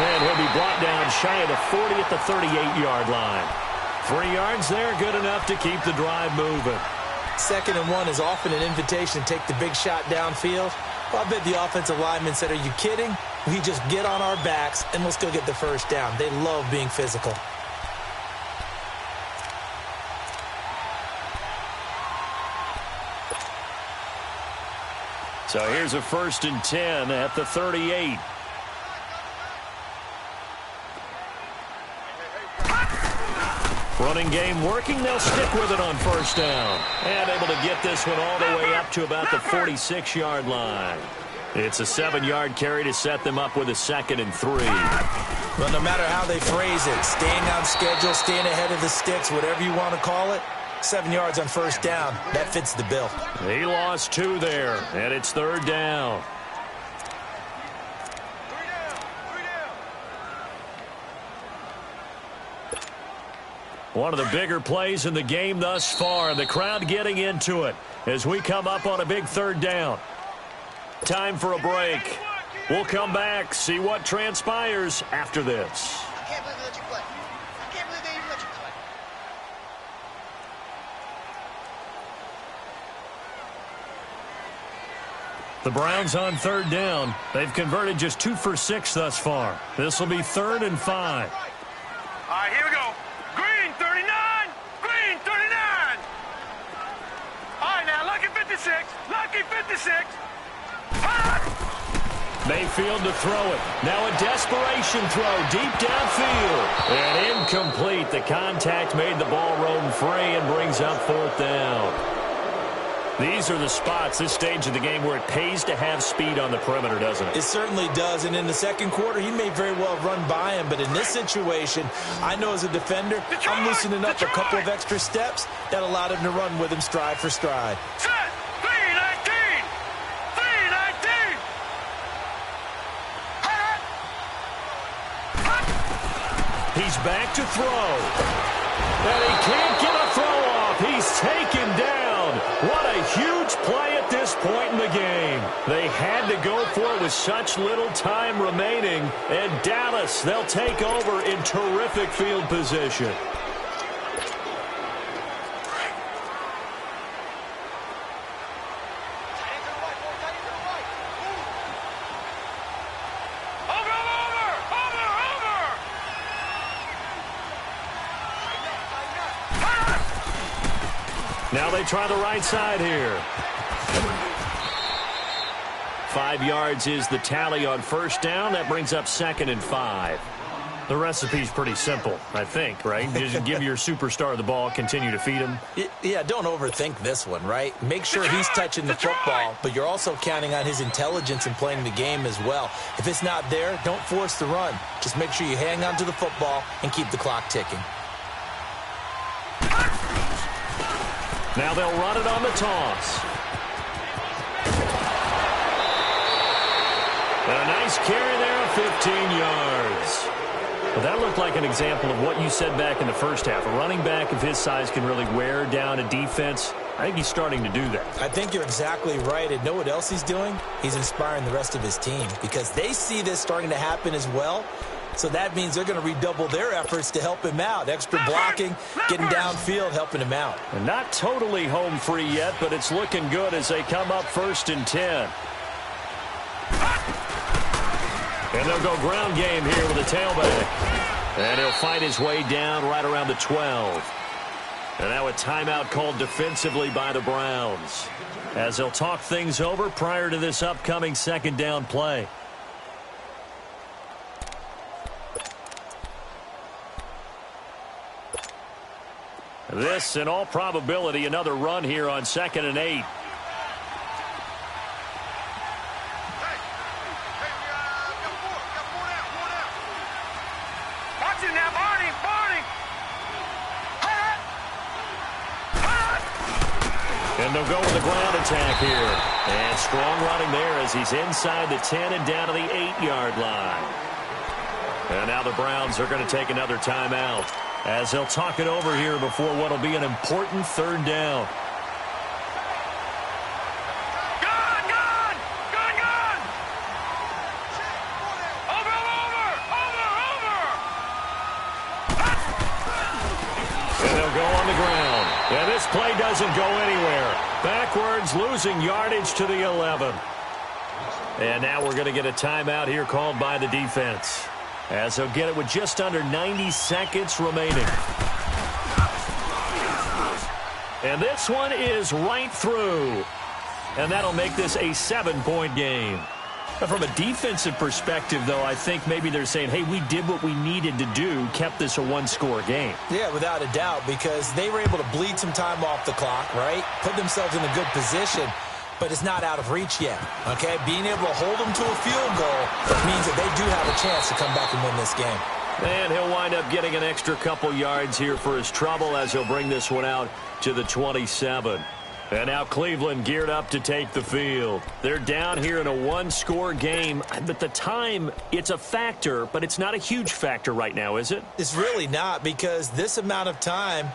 And he'll be brought down shy of the 40 at the 38-yard line. 3 yards there, good enough to keep the drive moving. 2nd and 1 is often an invitation to take the big shot downfield. Well, I bet the offensive lineman said, are you kidding? We just get on our backs and let's go get the first down. They love being physical. So here's a 1st and 10 at the 38. Running game working. They'll stick with it on first down. And able to get this one all the way up to about the 46-yard line. It's a 7-yard carry to set them up with a 2nd and 3. Well, no matter how they phrase it, staying on schedule, staying ahead of the sticks, whatever you want to call it, 7 yards on first down. That fits the bill. He lost 2 there, and it's third down. One of the bigger plays in the game thus far. The crowd getting into it as we come up on a big third down. Time for a break. We'll come back, see what transpires after this. I can't believe they let you play. I can't believe they even let you play. The Browns on third down. They've converted just 2 for 6 thus far. This will be 3rd and 5. All right, here we go. Green, 39. Green, 39. All right, now, lucky 56. Lucky 56. Mayfield to throw it. Now a desperation throw deep downfield. And incomplete. The contact made the ball roam free and brings up 4th down. These are the spots, this stage of the game, where it pays to have speed on the perimeter, doesn't it? It certainly does, and in the second quarter, he may very well run by him, but in this situation, I know as a defender, I'm loosening up a couple of extra steps that allowed him to run with him stride for stride. Set. 319. 319. back to throw. And he can't get a throw off. He's taken down. What a huge play at this point in the game. They had to go for it with such little time remaining. And Dallas, they'll take over in terrific field position. Now they try the right side here. 5 yards is the tally on first down. That brings up 2nd and 5. The recipe's pretty simple, I think, right? Just give your superstar the ball, continue to feed him. Yeah, don't overthink this one, right? Make sure he's touching the football, but you're also counting on his intelligence in playing the game as well. If it's not there, don't force the run. Just make sure you hang on to the football and keep the clock ticking. Now they'll run it on the toss. And a nice carry there, 15 yards. Well, that looked like an example of what you said back in the first half. A running back of his size can really wear down a defense. I think he's starting to do that. I think you're exactly right. And know what else he's doing? He's inspiring the rest of his team because they see this starting to happen as well. So that means they're going to redouble their efforts to help him out. Extra blocking, getting downfield, helping him out. And not totally home free yet, but it's looking good as they come up 1st and 10. And they'll go ground game here with a tailback. And he'll fight his way down right around the 12. And now a timeout called defensively by the Browns, as they'll talk things over prior to this upcoming 2nd down play. This, in all probability, another run here on 2nd and 8. Watch it now, Barney! And they'll go with the ground attack here. And strong running there as he's inside the 10 and down to the 8-yard line. And now the Browns are going to take another timeout, as they'll talk it over here before what will be an important 3rd down. Gun! Over! And they'll go on the ground. And this play doesn't go anywhere. Backwards, losing yardage to the 11. And now we're going to get a timeout here called by the defense, as they'll get it with just under 90 seconds remaining. And this one is right through. And that'll make this a 7-point game. From a defensive perspective, though, I think maybe they're saying, hey, we did what we needed to do, kept this a 1-score game. Yeah, without a doubt, because they were able to bleed some time off the clock, right? Put themselves in a good position, but it's not out of reach yet, okay? Being able to hold them to a field goal means that they do have a chance to come back and win this game. And he'll wind up getting an extra couple yards here for his trouble, as he'll bring this one out to the 27. And now Cleveland geared up to take the field. They're down here in a 1-score game. But the time, it's a factor, but it's not a huge factor right now, is it? It's really not, because this amount of time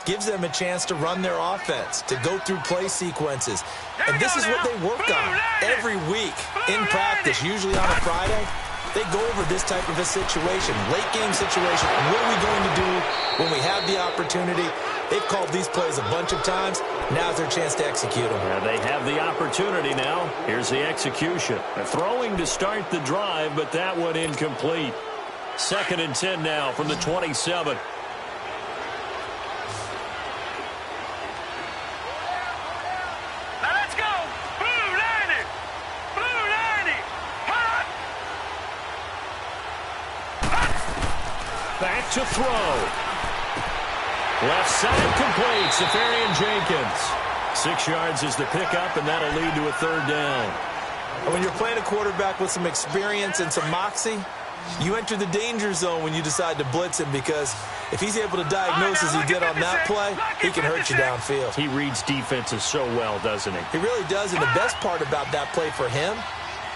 gives them a chance to run their offense, to go through play sequences. And this is what they work on every week in practice, usually on a Friday. They go over this type of a situation, late game situation. What are we going to do when we have the opportunity? They've called these plays a bunch of times. Now's their chance to execute them. They have the opportunity now. Here's the execution. They're throwing to start the drive, but that one incomplete. 2nd and 10 now from the 27. Now let's go! Blue 90! Blue 90! Hot! Back to throw. Left side complete. Safarian Jenkins. 6 yards is the pickup, and that'll lead to a 3rd down. When you're playing a quarterback with some experience and some moxie, you enter the danger zone when you decide to blitz him, because if he's able to diagnose as he did on that play, he can hurt you downfield. He reads defenses so well, doesn't he? He really does, and the best part about that play for him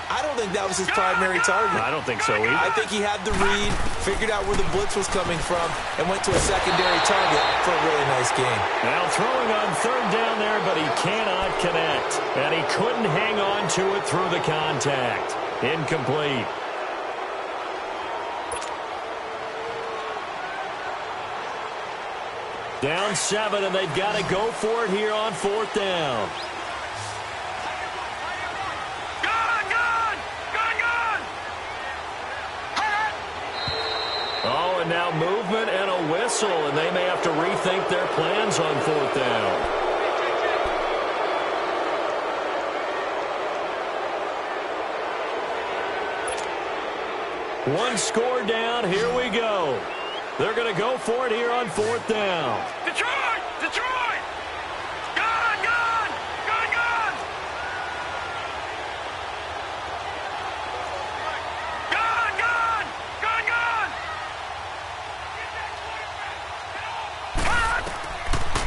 I don't think that was his primary target. I don't think so either. I think he had the read, figured out where the blitz was coming from, and went to a secondary target for a really nice game. Now throwing on third down there, but he cannot connect. And he couldn't hang on to it through the contact. Incomplete. Down 7, and they've got to go for it here on fourth down. Oh, and now movement and a whistle, and they may have to rethink their plans on fourth down. One score down, here we go. They're going to go for it here on fourth down. Detroit! Detroit! Gun! Gun! Gun! Gun! Gun! Gun! Gun! Gun!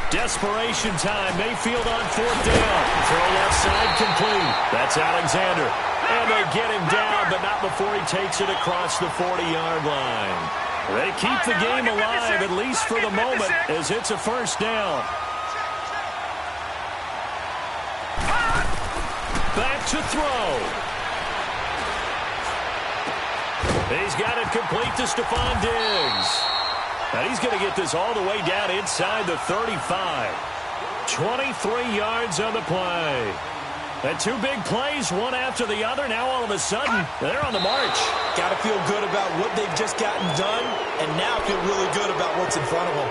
Desperation time. Mayfield on fourth down. Throw left side complete. That's Alexander. And they get him down, but not before he takes it across the 40-yard line. They keep the game alive, at least for the moment, as it's a first down. Back to throw. He's got it complete to Stephon Diggs. And he's going to get this all the way down inside the 35. 23 yards on the play. And two big plays, one after the other. Now all of a sudden, they're on the march. Got to feel good about what they've just gotten done, and now feel really good about what's in front of them.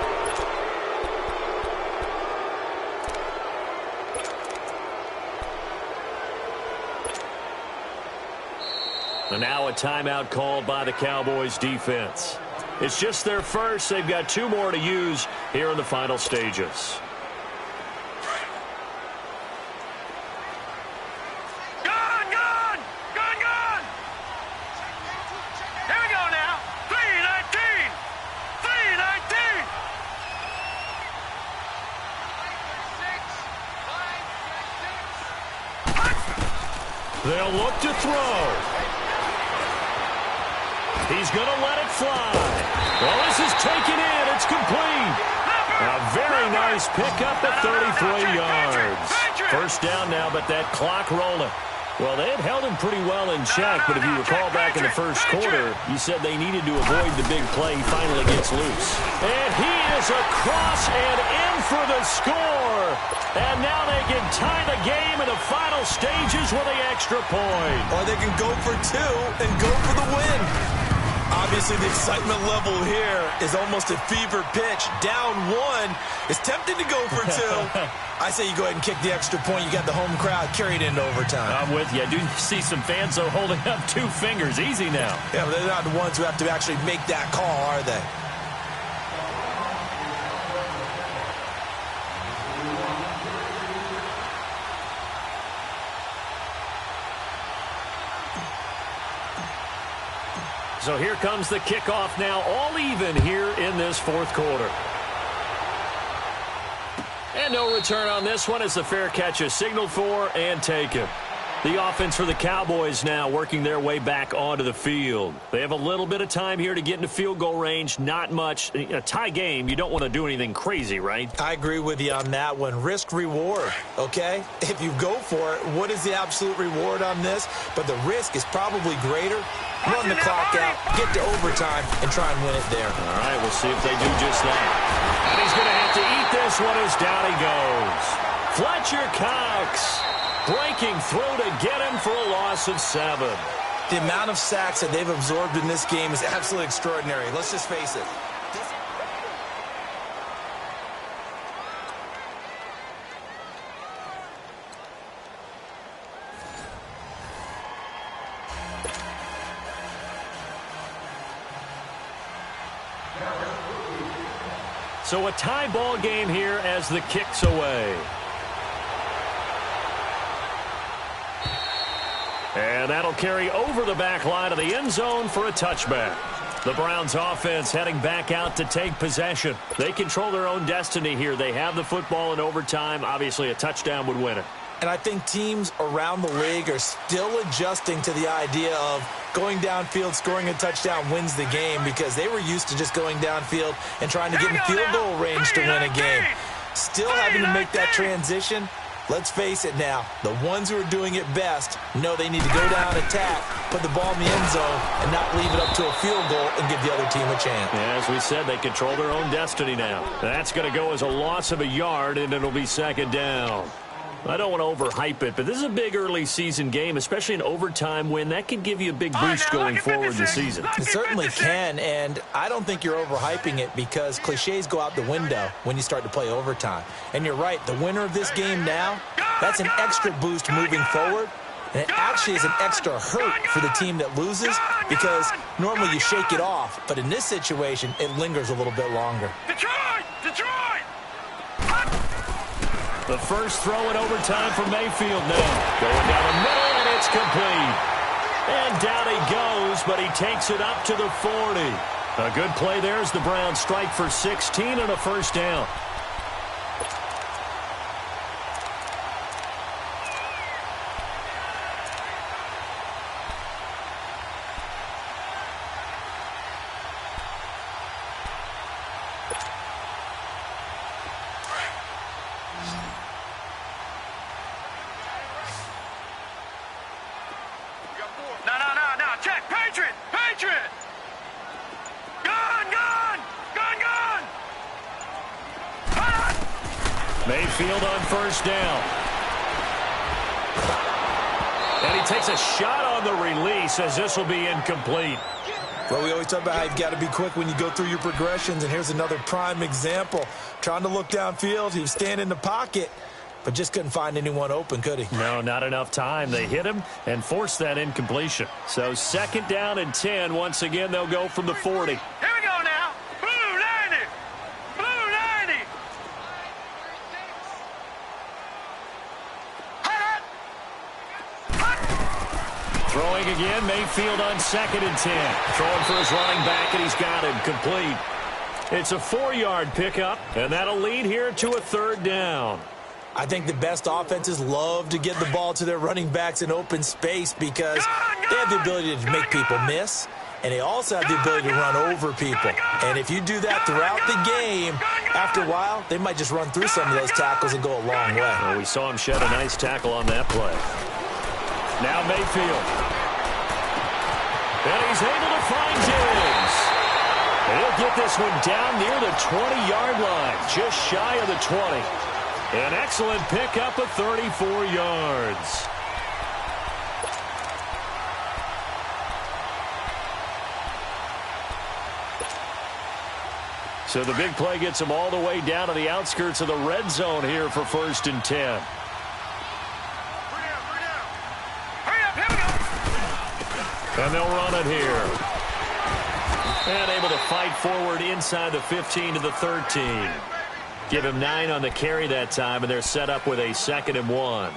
And now a timeout called by the Cowboys defense. It's just their first. They've got 2 more to use here in the final stages. They'll look to throw. He's going to let it fly. Well, this is taken in. It's complete. A very nice pickup at 33 yards. First down now, but that clock rolling. Well, they had held him pretty well in check, but if you recall back in the first quarter, you said they needed to avoid the big play. He finally gets loose. And he is across and in for the score. And now they can tie the game in the final stages with the extra point. Or they can go for 2 and go for the win. Obviously, the excitement level here is almost a fever pitch. Down 1. It's tempting to go for 2. I say you go ahead and kick the extra point. You got the home crowd carried into overtime. I'm with you. I do see some fans, though, holding up 2 fingers. Easy now. Yeah, but they're not the ones who have to actually make that call, are they? So here comes the kickoff now, all even here in this fourth quarter. And no return on this one as the fair catch is signaled for and taken. The offense for the Cowboys now working their way back onto the field. They have a little bit of time here to get into field goal range. Not much. A tie game, you don't want to do anything crazy, right? I agree with you on that one. Risk reward, okay? If you go for it, what is the absolute reward on this? But the risk is probably greater. Run the clock out, get to overtime, and try and win it there. All right, we'll see if they do just that. And he's going to have to eat this one as down he goes. Fletcher Cox breaking through to get him for a loss of 7. The amount of sacks that they've absorbed in this game is absolutely extraordinary. Let's just face it. So a tie ball game here as the kick's away. And that'll carry over the back line of the end zone for a touchback. The Browns offense heading back out to take possession. They control their own destiny here. They have the football in overtime. Obviously, a touchdown would win it. And I think teams around the league are still adjusting to the idea of going downfield, scoring a touchdown wins the game, because they were used to just going downfield and trying to get in field goal range to win a game. Still having to make that transition. Let's face it now, the ones who are doing it best know they need to go down, attack, put the ball in the end zone, and not leave it up to a field goal and give the other team a chance. Yeah, as we said, they control their own destiny now. That's going to go as a loss of a yard, and it'll be second down. I don't want to overhype it, but this is a big early season game, especially an overtime win. That can give you a big boost going forward this season. It certainly can, and I don't think you're overhyping it, because cliches go out the window when you start to play overtime. And you're right, the winner of this game now, that's an extra boost moving forward, and it actually is an extra hurt for the team that loses, because normally you shake it off, but in this situation, it lingers a little bit longer. Detroit! Detroit! The first throw in overtime for Mayfield now. Going down the middle, and it's complete. And down he goes, but he takes it up to the 40. A good play there as the Browns strike for 16 and a first down. No, check. Patriot! Patriot! Gun! Mayfield on first down. And he takes a shot on the release as this will be incomplete. Well, we always talk about how you've got to be quick when you go through your progressions, and here's another prime example. Trying to look downfield, he was standing in the pocket, but just couldn't find anyone open, could he? No, not enough time. They hit him and forced that incompletion. So second down and 10. Once again, they'll go from the 40. Here we go now. Blue 90. Blue 90. Throwing again, Mayfield on second and 10. Throwing for his running back, and he's got him complete. It's a 4-yard pickup, and that'll lead here to a third down. I think the best offenses love to get the ball to their running backs in open space, because they have the ability to make people miss, and they also have the ability to run over people. And if you do that throughout the game, after a while, they might just run through some of those tackles and go a long way. Well, we saw him shed a nice tackle on that play. Now Mayfield. And he's able to find Diggs. He'll get this one down near the 20-yard line, just shy of the 20. An excellent pickup of 34 yards. So the big play gets them all the way down to the outskirts of the red zone here for first and 10. And they'll run it here. And able to fight forward inside the 15 to the 13. Give him 9 on the carry that time, and they're set up with a 2nd and 1.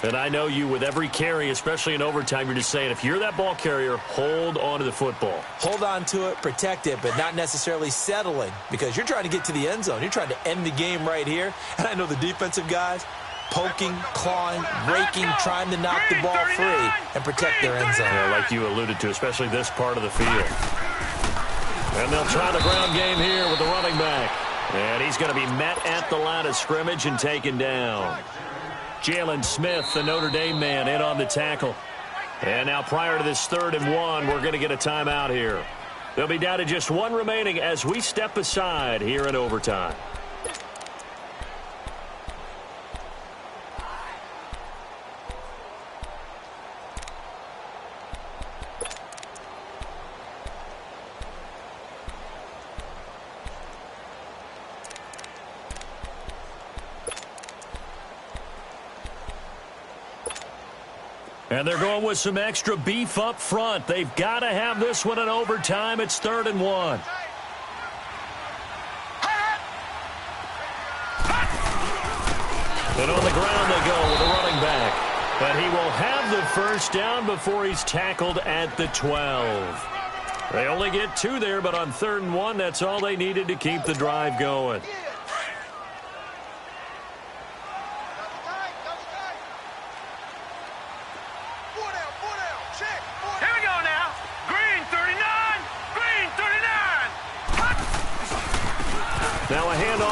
And I know you, with every carry, especially in overtime, you're just saying, if you're that ball carrier, hold on to the football. Hold on to it, protect it, but not necessarily settling, because you're trying to get to the end zone. You're trying to end the game right here. And I know the defensive guys, poking, clawing, raking, trying to knock the ball free and protect their end zone. Yeah, like you alluded to, especially this part of the field. And they'll try the ground game here with the running back. And he's going to be met at the line of scrimmage and taken down. Jalen Smith, the Notre Dame man, in on the tackle. And now prior to this 3rd and 1, we're going to get a timeout here. They'll be down to just 1 remaining as we step aside here in overtime. And they're going with some extra beef up front. They've got to have this one in overtime. It's 3rd and 1. And on the ground they go with the running back. And he will have the first down before he's tackled at the 12. They only get 2 there, but on 3rd and 1, that's all they needed to keep the drive going.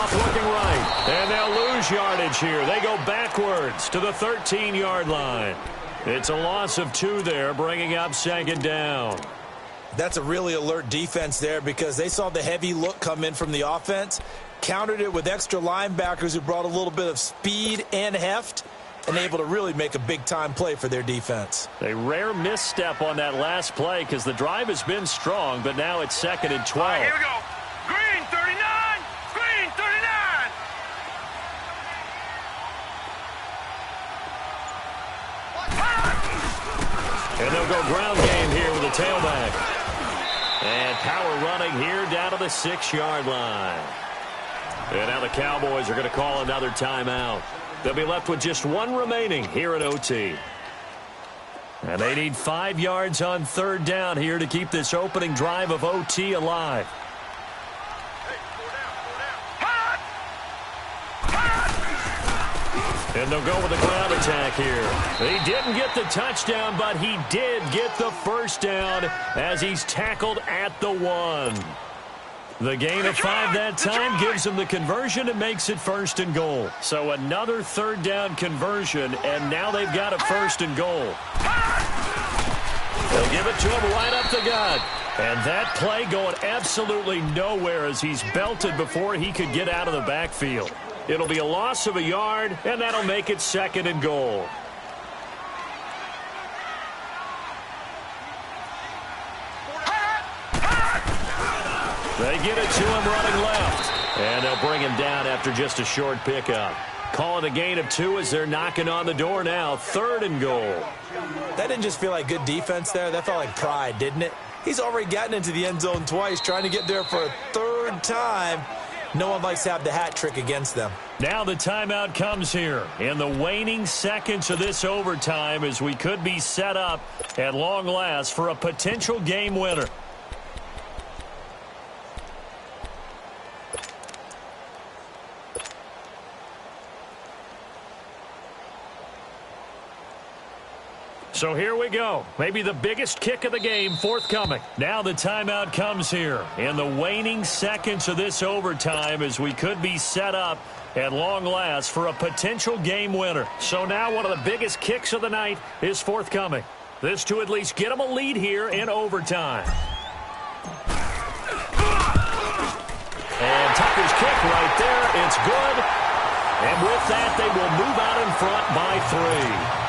off looking right. And they'll lose yardage here. They go backwards to the 13-yard line. It's a loss of 2 there, bringing up second down. That's a really alert defense there because they saw the heavy look come in from the offense, countered it with extra linebackers who brought a little bit of speed and heft, and able to really make a big-time play for their defense. A rare misstep on that last play because the drive has been strong, but now it's 2nd and 12. All right, here we go. Green 39. Green 39. And they'll go ground game here with a tailback. And power running here down to the 6-yard line. And now the Cowboys are going to call another timeout. They'll be left with just 1 remaining here at OT. And they need 5 yards on 3rd down here to keep this opening drive of OT alive. And they'll go with the ground attack here. He didn't get the touchdown, but he did get the first down as he's tackled at the 1. The gain of 5 that time gives him the conversion and makes it 1st and goal. So another 3rd down conversion, and now they've got a 1st and goal. They'll give it to him right up the gut. And that play going absolutely nowhere as he's belted before he could get out of the backfield. It'll be a loss of a yard, and that'll make it 2nd and goal. They get it to him running left. And they'll bring him down after just a short pickup. Calling a gain of 2 as they're knocking on the door now. 3rd and goal. That didn't just feel like good defense there. That felt like pride, didn't it? He's already gotten into the end zone twice, trying to get there for a 3rd time. No one likes to have the hat trick against them. Now the timeout comes here in the waning seconds of this overtime as we could be set up at long last for a potential game winner. So here we go. Maybe the biggest kick of the game forthcoming. Now the timeout comes here in the waning seconds of this overtime as we could be set up at long last for a potential game winner. So now one of the biggest kicks of the night is forthcoming. This to at least get them a lead here in overtime. And Tucker's kick right there. It's good. And with that, they will move out in front by 3.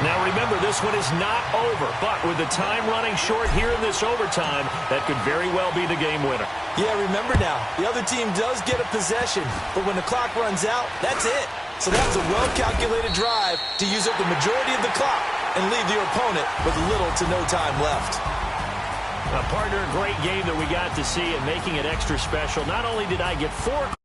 Now, remember, this one is not over, but with the time running short here in this overtime, that could very well be the game winner. Yeah, remember now, the other team does get a possession, but when the clock runs out, that's it. So that was a well-calculated drive to use up the majority of the clock and leave your opponent with little to no time left. Partner, a great game that we got to see and making it extra special. Not only did I get 4